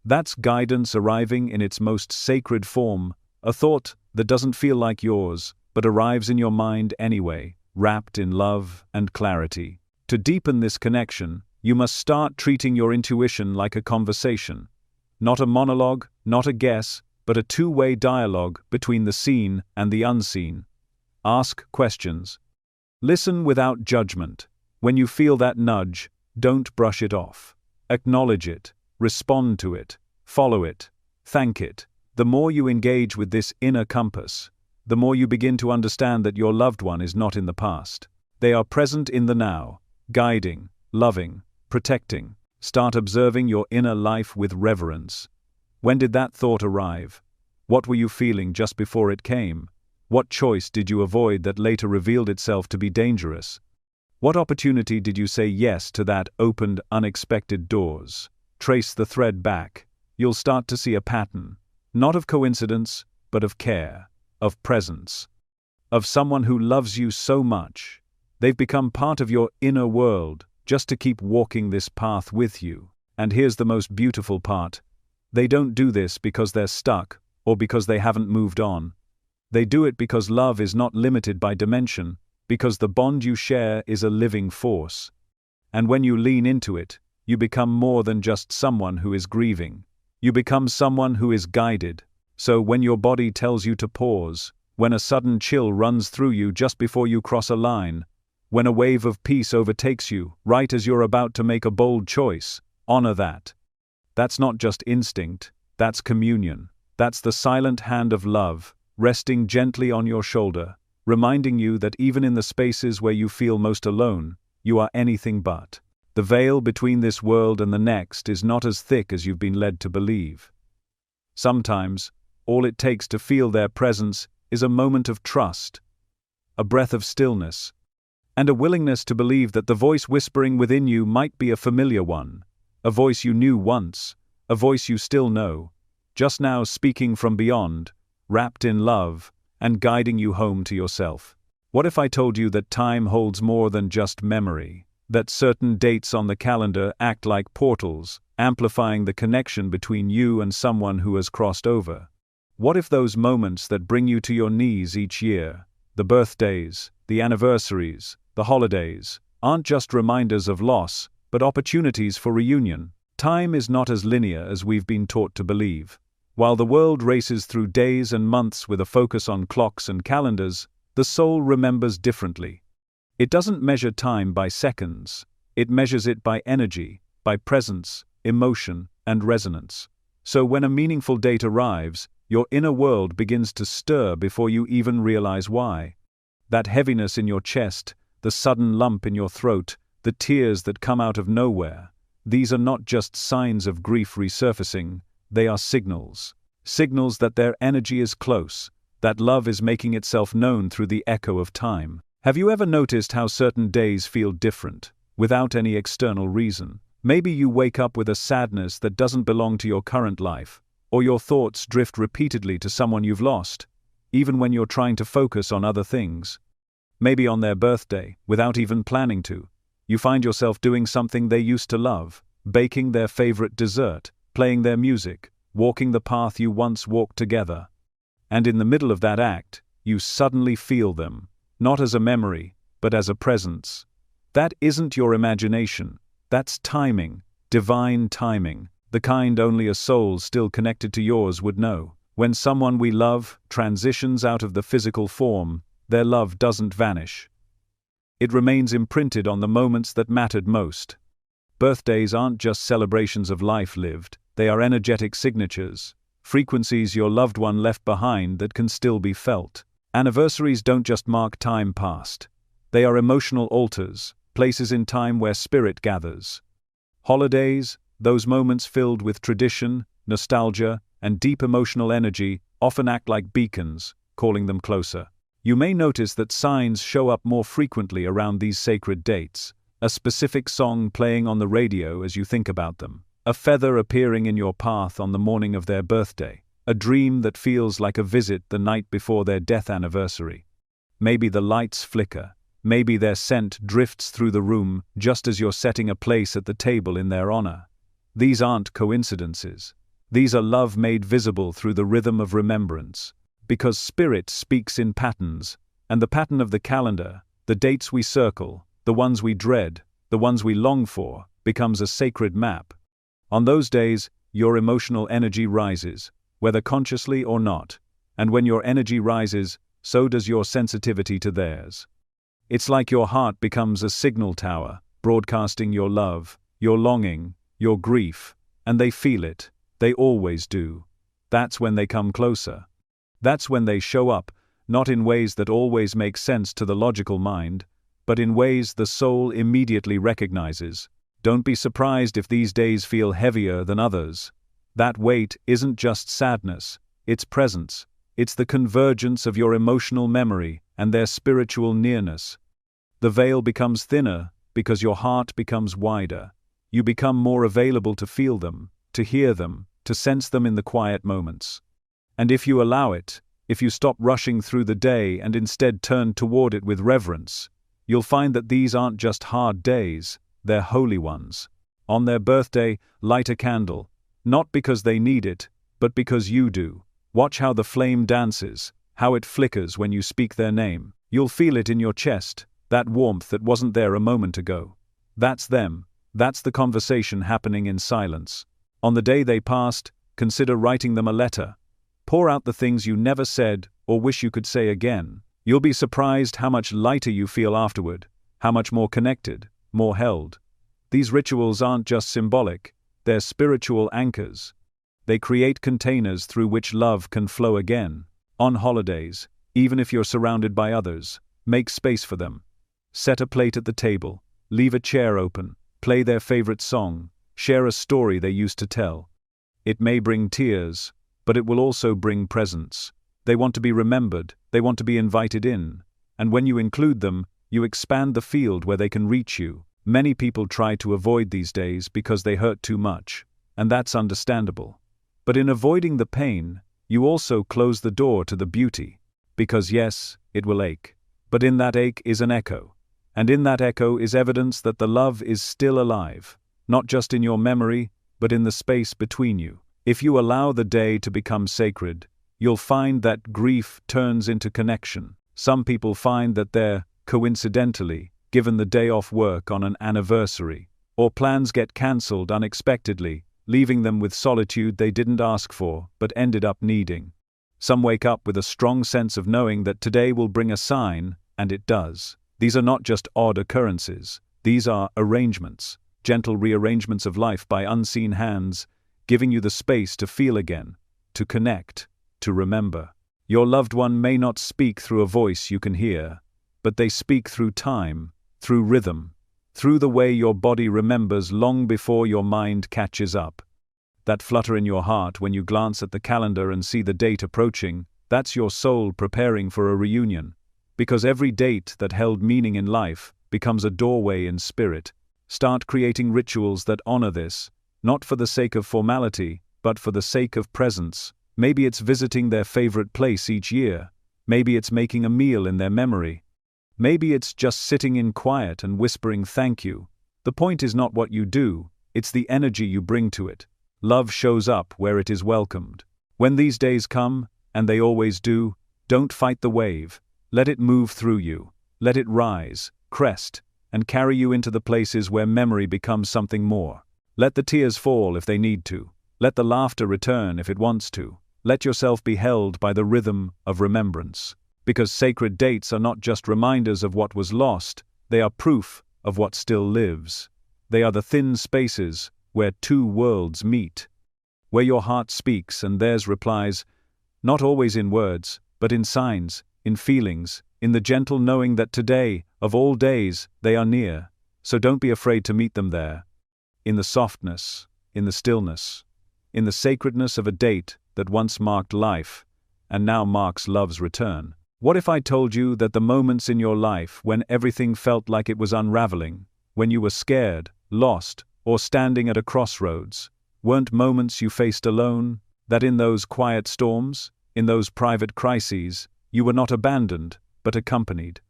That's guidance arriving in its most sacred form, a thought that doesn't feel like yours, but arrives in your mind anyway, wrapped in love and clarity. To deepen this connection, you must start treating your intuition like a conversation. Not a monologue, not a guess, but a two-way dialogue between the seen and the unseen. Ask questions. Listen without judgment. When you feel that nudge, don't brush it off. Acknowledge it, respond to it, follow it, thank it. The more you engage with this inner compass, the more you begin to understand that your loved one is not in the past. They are present in the now, guiding, loving, protecting. Start observing your inner life with reverence. When did that thought arrive? What were you feeling just before it came? What choice did you avoid that later revealed itself to be dangerous? What opportunity did you say yes to that opened unexpected doors? Trace the thread back. You'll start to see a pattern, not of coincidence, but of care, of presence, of someone who loves you so much. They've become part of your inner world, just to keep walking this path with you. And here's the most beautiful part. They don't do this because they're stuck, or because they haven't moved on. They do it because love is not limited by dimension, because the bond you share is a living force. And when you lean into it, you become more than just someone who is grieving. You become someone who is guided. So when your body tells you to pause, when a sudden chill runs through you just before you cross a line, when a wave of peace overtakes you, right as you're about to make a bold choice, honor that. That's not just instinct, that's communion. That's the silent hand of love, resting gently on your shoulder, reminding you that even in the spaces where you feel most alone, you are anything but. The veil between this world and the next is not as thick as you've been led to believe. Sometimes, all it takes to feel their presence is a moment of trust, a breath of stillness, and a willingness to believe that the voice whispering within you might be a familiar one, a voice you knew once, a voice you still know, just now speaking from beyond, wrapped in love, and guiding you home to yourself. What if I told you that time holds more than just memory, that certain dates on the calendar act like portals, amplifying the connection between you and someone who has crossed over? What if those moments that bring you to your knees each year, the birthdays, the anniversaries, the holidays, aren't just reminders of loss, but opportunities for reunion? Time is not as linear as we've been taught to believe. While the world races through days and months with a focus on clocks and calendars, the soul remembers differently. It doesn't measure time by seconds, it measures it by energy, by presence, emotion, and resonance. So when a meaningful date arrives, your inner world begins to stir before you even realize why. That heaviness in your chest, the sudden lump in your throat, the tears that come out of nowhere, these are not just signs of grief resurfacing, they are signals. Signals that their energy is close, that love is making itself known through the echo of time. Have you ever noticed how certain days feel different, without any external reason? Maybe you wake up with a sadness that doesn't belong to your current life, or your thoughts drift repeatedly to someone you've lost, even when you're trying to focus on other things. Maybe on their birthday, without even planning to, you find yourself doing something they used to love, baking their favorite dessert, playing their music, walking the path you once walked together. And in the middle of that act, you suddenly feel them, not as a memory, but as a presence. That isn't your imagination, that's timing, divine timing, the kind only a soul still connected to yours would know. When someone we love transitions out of the physical form, their love doesn't vanish. It remains imprinted on the moments that mattered most. Birthdays aren't just celebrations of life lived, they are energetic signatures, frequencies your loved one left behind that can still be felt. Anniversaries don't just mark time past. They are emotional altars, places in time where spirit gathers. Holidays, those moments filled with tradition, nostalgia, and deep emotional energy, often act like beacons, calling them closer. You may notice that signs show up more frequently around these sacred dates. A specific song playing on the radio as you think about them. A feather appearing in your path on the morning of their birthday. A dream that feels like a visit the night before their death anniversary. Maybe the lights flicker. Maybe their scent drifts through the room just as you're setting a place at the table in their honor. These aren't coincidences. These are love made visible through the rhythm of remembrance. Because spirit speaks in patterns, and the pattern of the calendar, the dates we circle, the ones we dread, the ones we long for, becomes a sacred map. On those days, your emotional energy rises, whether consciously or not, and when your energy rises, so does your sensitivity to theirs. It's like your heart becomes a signal tower, broadcasting your love, your longing, your grief, and they feel it, they always do. That's when they come closer. That's when they show up, not in ways that always make sense to the logical mind, but in ways the soul immediately recognizes. Don't be surprised if these days feel heavier than others. That weight isn't just sadness, it's presence. It's the convergence of your emotional memory and their spiritual nearness. The veil becomes thinner because your heart becomes wider. You become more available to feel them, to hear them, to sense them in the quiet moments. And if you allow it, if you stop rushing through the day and instead turn toward it with reverence, you'll find that these aren't just hard days, they're holy ones. On their birthday, light a candle, not because they need it, but because you do. Watch how the flame dances, how it flickers when you speak their name. You'll feel it in your chest, that warmth that wasn't there a moment ago. That's them, that's the conversation happening in silence. On the day they passed, consider writing them a letter. Pour out the things you never said or wish you could say again. You'll be surprised how much lighter you feel afterward, how much more connected, more held. These rituals aren't just symbolic, they're spiritual anchors. They create containers through which love can flow again. On holidays, even if you're surrounded by others, make space for them. Set a plate at the table, leave a chair open, play their favorite song, share a story they used to tell. It may bring tears, but it will also bring presence. They want to be remembered, they want to be invited in, and when you include them, you expand the field where they can reach you. Many people try to avoid these days because they hurt too much, and that's understandable. But in avoiding the pain, you also close the door to the beauty. Because yes, it will ache. But in that ache is an echo. And in that echo is evidence that the love is still alive, not just in your memory, but in the space between you. If you allow the day to become sacred, you'll find that grief turns into connection. Some people find that they're, coincidentally, given the day off work on an anniversary, or plans get cancelled unexpectedly, leaving them with solitude they didn't ask for, but ended up needing. Some wake up with a strong sense of knowing that today will bring a sign, and it does. These are not just odd occurrences, these are arrangements, gentle rearrangements of life by unseen hands, giving you the space to feel again, to connect, to remember. Your loved one may not speak through a voice you can hear, but they speak through time, through rhythm, through the way your body remembers long before your mind catches up. That flutter in your heart when you glance at the calendar and see the date approaching, that's your soul preparing for a reunion. Because every date that held meaning in life becomes a doorway in spirit. Start creating rituals that honor this, not for the sake of formality, but for the sake of presence. Maybe it's visiting their favorite place each year. Maybe it's making a meal in their memory. Maybe it's just sitting in quiet and whispering thank you. The point is not what you do, it's the energy you bring to it. Love shows up where it is welcomed. When these days come, and they always do, don't fight the wave. Let it move through you. Let it rise, crest, and carry you into the places where memory becomes something more. Let the tears fall if they need to. Let the laughter return if it wants to. Let yourself be held by the rhythm of remembrance. Because sacred dates are not just reminders of what was lost, they are proof of what still lives. They are the thin spaces where two worlds meet. Where your heart speaks and theirs replies, not always in words, but in signs, in feelings, in the gentle knowing that today, of all days, they are near. So don't be afraid to meet them there. In the softness, in the stillness, in the sacredness of a date that once marked life, and now marks love's return. What if I told you that the moments in your life when everything felt like it was unraveling, when you were scared, lost, or standing at a crossroads, weren't moments you faced alone? That in those quiet storms, in those private crises, you were not abandoned, but accompanied.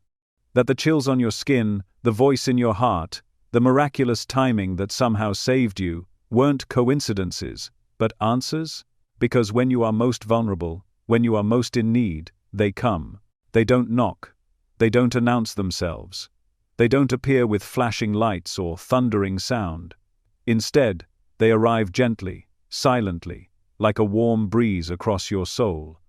That the chills on your skin, the voice in your heart, the miraculous timing that somehow saved you, weren't coincidences, but answers? Because when you are most vulnerable, when you are most in need, they come. They don't knock. They don't announce themselves. They don't appear with flashing lights or thundering sound. Instead, they arrive gently, silently, like a warm breeze across your soul.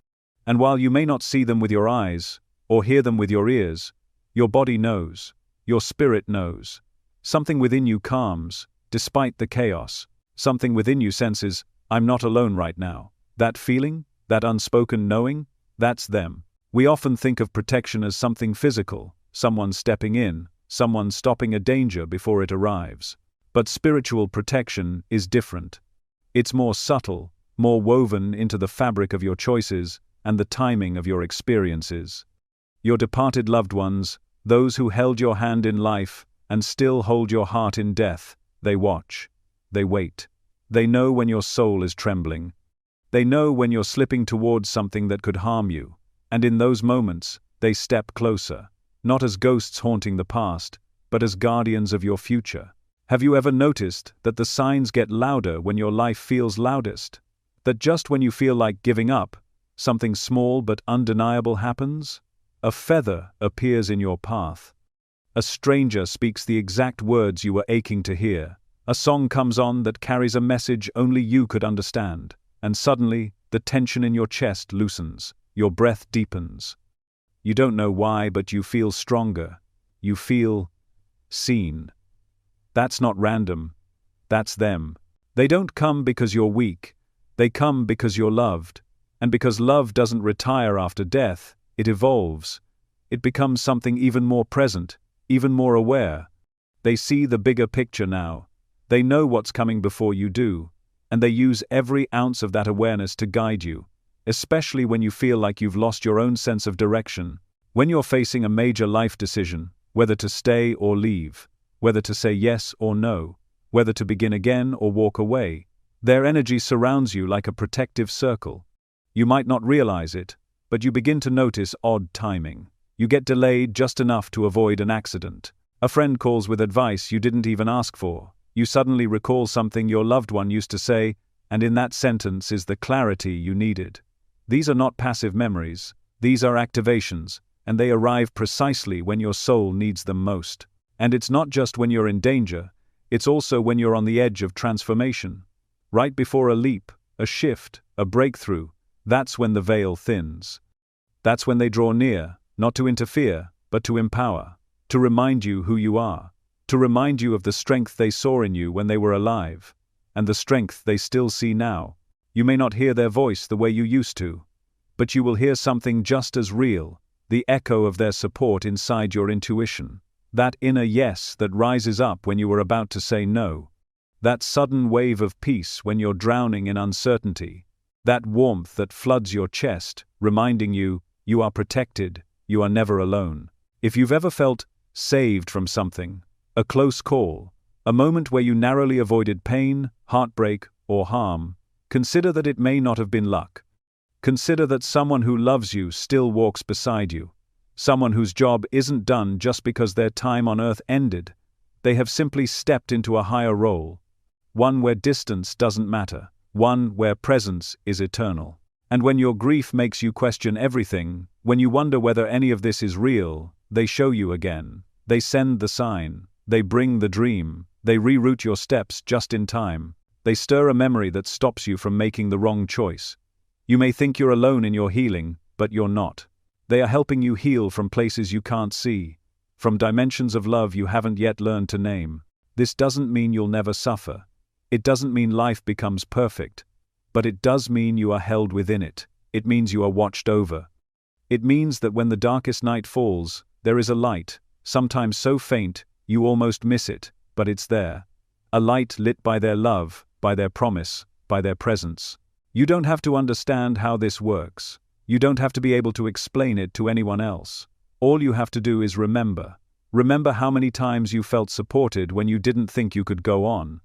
And while you may not see them with your eyes, or hear them with your ears, your body knows, your spirit knows. Something within you calms, despite the chaos. Something within you senses, I'm not alone right now. That feeling, that unspoken knowing, that's them. We often think of protection as something physical, someone stepping in, someone stopping a danger before it arrives. But spiritual protection is different. It's more subtle, more woven into the fabric of your choices and the timing of your experiences. Your departed loved ones, those who held your hand in life and still hold your heart in death, they watch, they wait. They know when your soul is trembling. They know when you're slipping towards something that could harm you, and in those moments, they step closer, not as ghosts haunting the past, but as guardians of your future. Have you ever noticed that the signs get louder when your life feels loudest? That just when you feel like giving up, something small but undeniable happens? A feather appears in your path. A stranger speaks the exact words you were aching to hear. A song comes on that carries a message only you could understand. And suddenly, the tension in your chest loosens. Your breath deepens. You don't know why, but you feel stronger. You feel seen. That's not random. That's them. They don't come because you're weak. They come because you're loved. And because love doesn't retire after death, it evolves. It becomes something even more present, even more aware. They see the bigger picture now. They know what's coming before you do, and they use every ounce of that awareness to guide you, especially when you feel like you've lost your own sense of direction. When you're facing a major life decision, whether to stay or leave, whether to say yes or no, whether to begin again or walk away, their energy surrounds you like a protective circle. You might not realize it, but you begin to notice odd timing. You get delayed just enough to avoid an accident. A friend calls with advice you didn't even ask for. You suddenly recall something your loved one used to say, and in that sentence is the clarity you needed. These are not passive memories. These are activations, and they arrive precisely when your soul needs them most. And it's not just when you're in danger, it's also when you're on the edge of transformation. Right before a leap, a shift, a breakthrough, that's when the veil thins. That's when they draw near, not to interfere, but to empower, to remind you who you are, to remind you of the strength they saw in you when they were alive, and the strength they still see now. You may not hear their voice the way you used to, but you will hear something just as real, the echo of their support inside your intuition, that inner yes that rises up when you are about to say no, that sudden wave of peace when you're drowning in uncertainty, that warmth that floods your chest, reminding you, you are protected, you are never alone. If you've ever felt saved from something, a close call, a moment where you narrowly avoided pain, heartbreak, or harm, consider that it may not have been luck. Consider that someone who loves you still walks beside you, someone whose job isn't done just because their time on earth ended. They have simply stepped into a higher role, one where distance doesn't matter, one where presence is eternal. And when your grief makes you question everything, when you wonder whether any of this is real, they show you again. They send the sign. They bring the dream. They reroute your steps just in time. They stir a memory that stops you from making the wrong choice. You may think you're alone in your healing, but you're not. They are helping you heal from places you can't see, from dimensions of love you haven't yet learned to name. This doesn't mean you'll never suffer. It doesn't mean life becomes perfect. But it does mean you are held within it. It means you are watched over. It means that when the darkest night falls, there is a light, sometimes so faint, you almost miss it, but it's there. A light lit by their love, by their promise, by their presence. You don't have to understand how this works. You don't have to be able to explain it to anyone else. All you have to do is remember. Remember how many times you felt supported when you didn't think you could go on.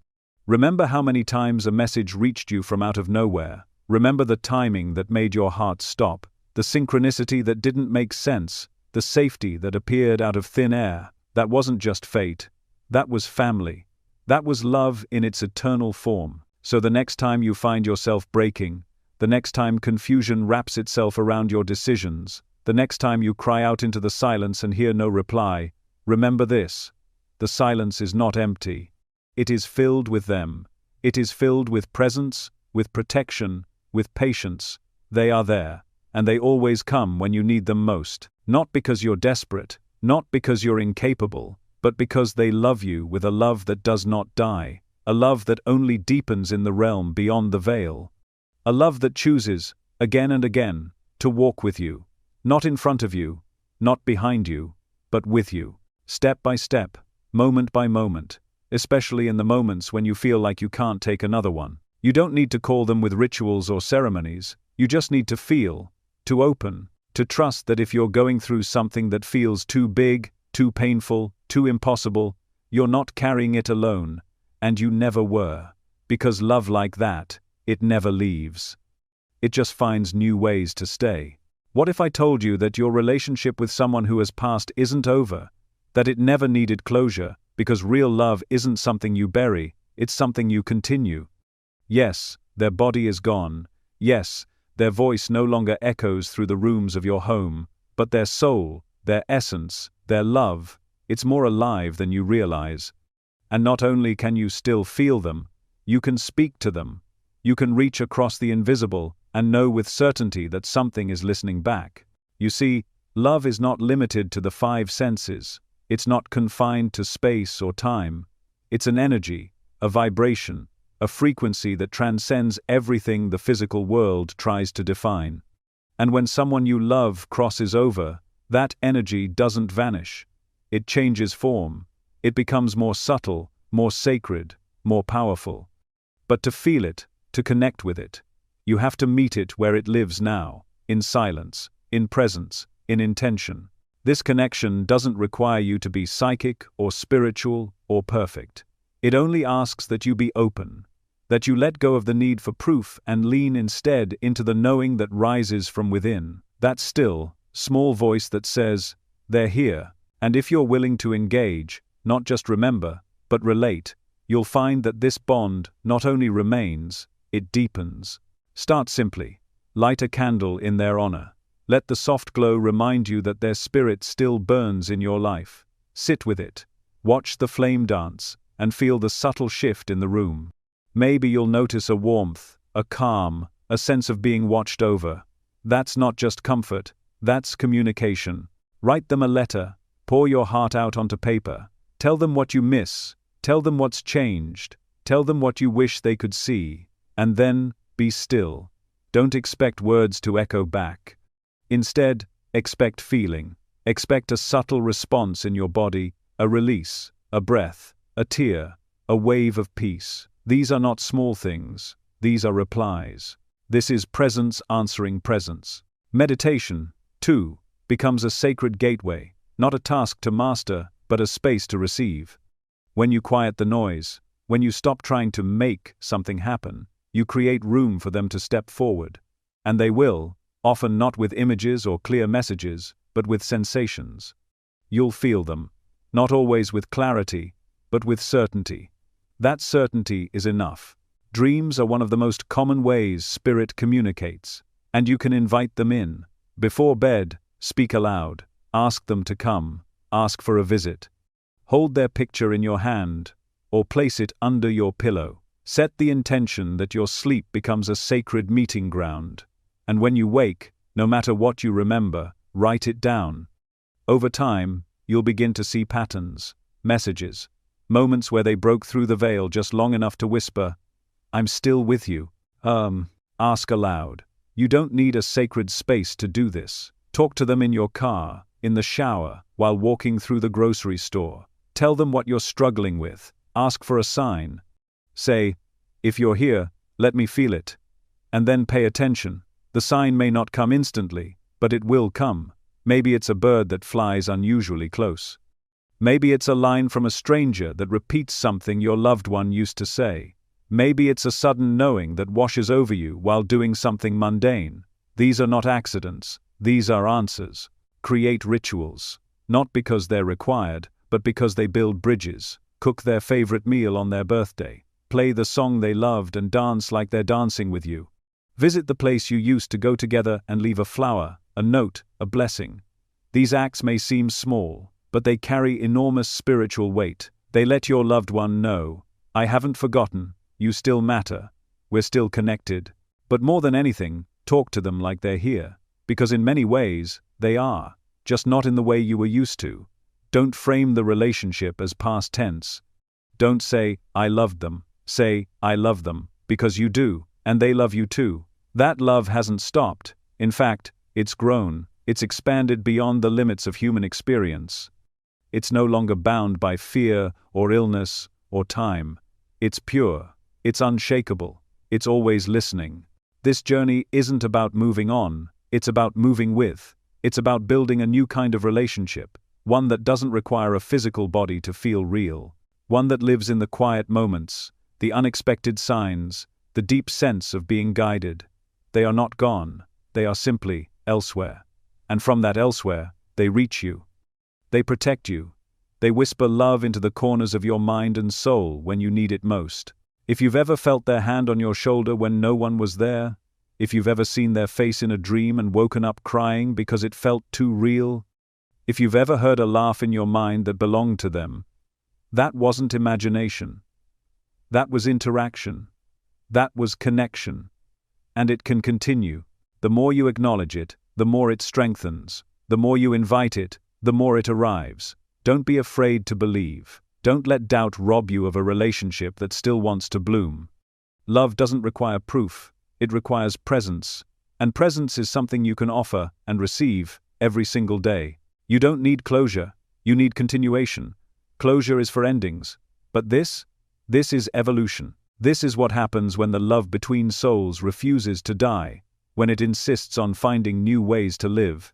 Remember how many times a message reached you from out of nowhere. Remember the timing that made your heart stop, the synchronicity that didn't make sense, the safety that appeared out of thin air. That wasn't just fate. That was family. That was love in its eternal form. So the next time you find yourself breaking, the next time confusion wraps itself around your decisions, the next time you cry out into the silence and hear no reply, remember this: the silence is not empty. It is filled with them. It is filled with presence, with protection, with patience. They are there, and they always come when you need them most. Not because you're desperate, not because you're incapable, but because they love you with a love that does not die, a love that only deepens in the realm beyond the veil. A love that chooses, again and again, to walk with you, not in front of you, not behind you, but with you, step by step, moment by moment. Especially in the moments when you feel like you can't take another one. You don't need to call them with rituals or ceremonies, you just need to feel, to open, to trust that if you're going through something that feels too big, too painful, too impossible, you're not carrying it alone, and you never were. Because love like that, it never leaves. It just finds new ways to stay. What if I told you that your relationship with someone who has passed isn't over, that it never needed closure? Because real love isn't something you bury, it's something you continue. Yes, their body is gone. Yes, their voice no longer echoes through the rooms of your home. But their soul, their essence, their love, it's more alive than you realize. And not only can you still feel them, you can speak to them. You can reach across the invisible and know with certainty that something is listening back. You see, love is not limited to the five senses. It's not confined to space or time. It's an energy, a vibration, a frequency that transcends everything the physical world tries to define. And when someone you love crosses over, that energy doesn't vanish. It changes form. It becomes more subtle, more sacred, more powerful. But to feel it, to connect with it, you have to meet it where it lives now, in silence, in presence, in intention. This connection doesn't require you to be psychic or spiritual or perfect. It only asks that you be open, that you let go of the need for proof and lean instead into the knowing that rises from within, that still, small voice that says, "They're here," and if you're willing to engage, not just remember, but relate, you'll find that this bond not only remains, it deepens. Start simply. Light a candle in their honor. Let the soft glow remind you that their spirit still burns in your life. Sit with it. Watch the flame dance, and feel the subtle shift in the room. Maybe you'll notice a warmth, a calm, a sense of being watched over. That's not just comfort, that's communication. Write them a letter, pour your heart out onto paper. Tell them what you miss, tell them what's changed, tell them what you wish they could see, and then, be still. Don't expect words to echo back. Instead, expect feeling. Expect a subtle response in your body, a release, a breath, a tear, a wave of peace. These are not small things, these are replies. This is presence answering presence. Meditation, too, becomes a sacred gateway, not a task to master, but a space to receive. When you quiet the noise, when you stop trying to make something happen, you create room for them to step forward. And they will, often not with images or clear messages, but with sensations. You'll feel them, not always with clarity, but with certainty. That certainty is enough. Dreams are one of the most common ways spirit communicates, and you can invite them in. Before bed, speak aloud, ask them to come, ask for a visit. Hold their picture in your hand, or place it under your pillow. Set the intention that your sleep becomes a sacred meeting ground. And when you wake, no matter what you remember, write it down. Over time, you'll begin to see patterns, messages, moments where they broke through the veil just long enough to whisper, "I'm still with you." Ask aloud. You don't need a sacred space to do this. Talk to them in your car, in the shower, while walking through the grocery store. Tell them what you're struggling with. Ask for a sign. Say, "If you're here, let me feel it." And then pay attention. The sign may not come instantly, but it will come. Maybe it's a bird that flies unusually close. Maybe it's a line from a stranger that repeats something your loved one used to say. Maybe it's a sudden knowing that washes over you while doing something mundane. These are not accidents, these are answers. Create rituals, not because they're required, but because they build bridges. Cook their favorite meal on their birthday. Play the song they loved and dance like they're dancing with you. Visit the place you used to go together and leave a flower, a note, a blessing. These acts may seem small, but they carry enormous spiritual weight. They let your loved one know, "I haven't forgotten, you still matter, we're still connected." But more than anything, talk to them like they're here, because in many ways, they are, just not in the way you were used to. Don't frame the relationship as past tense. Don't say, "I loved them." Say, "I love them," because you do, and they love you too. That love hasn't stopped. In fact, it's grown, it's expanded beyond the limits of human experience. It's no longer bound by fear or illness or time. It's pure, it's unshakable, it's always listening. This journey isn't about moving on, it's about moving with. It's about building a new kind of relationship, one that doesn't require a physical body to feel real, one that lives in the quiet moments, the unexpected signs, the deep sense of being guided. They are not gone, they are simply elsewhere. And from that elsewhere, they reach you. They protect you. They whisper love into the corners of your mind and soul when you need it most. If you've ever felt their hand on your shoulder when no one was there, if you've ever seen their face in a dream and woken up crying because it felt too real, if you've ever heard a laugh in your mind that belonged to them, that wasn't imagination. That was interaction. That was connection. And it can continue. The more you acknowledge it, the more it strengthens. The more you invite it, the more it arrives. Don't be afraid to believe. Don't let doubt rob you of a relationship that still wants to bloom. Love doesn't require proof, it requires presence. And presence is something you can offer and receive every single day. You don't need closure, you need continuation. Closure is for endings. But this is evolution. This is what happens when the love between souls refuses to die, when it insists on finding new ways to live.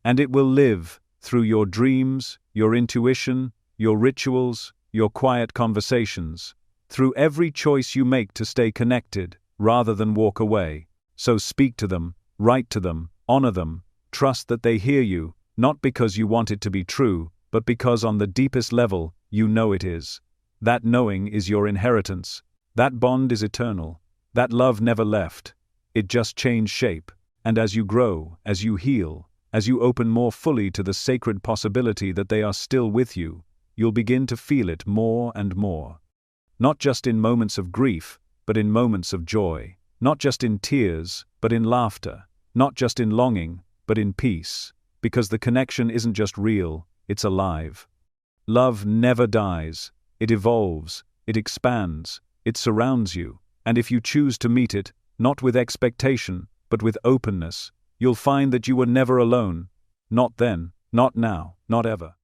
And it will live through your dreams, your intuition, your rituals, your quiet conversations, through every choice you make to stay connected rather than walk away. So speak to them, write to them, honor them, trust that they hear you, not because you want it to be true, but because on the deepest level, you know it is. That knowing is your inheritance. That bond is eternal. That love never left. It just changed shape. And as you grow, as you heal, as you open more fully to the sacred possibility that they are still with you, you'll begin to feel it more and more. Not just in moments of grief, but in moments of joy. Not just in tears, but in laughter. Not just in longing, but in peace. Because the connection isn't just real, it's alive. Love never dies. It evolves, it expands, it surrounds you, and if you choose to meet it, not with expectation, but with openness, you'll find that you were never alone. Not then, not now, not ever.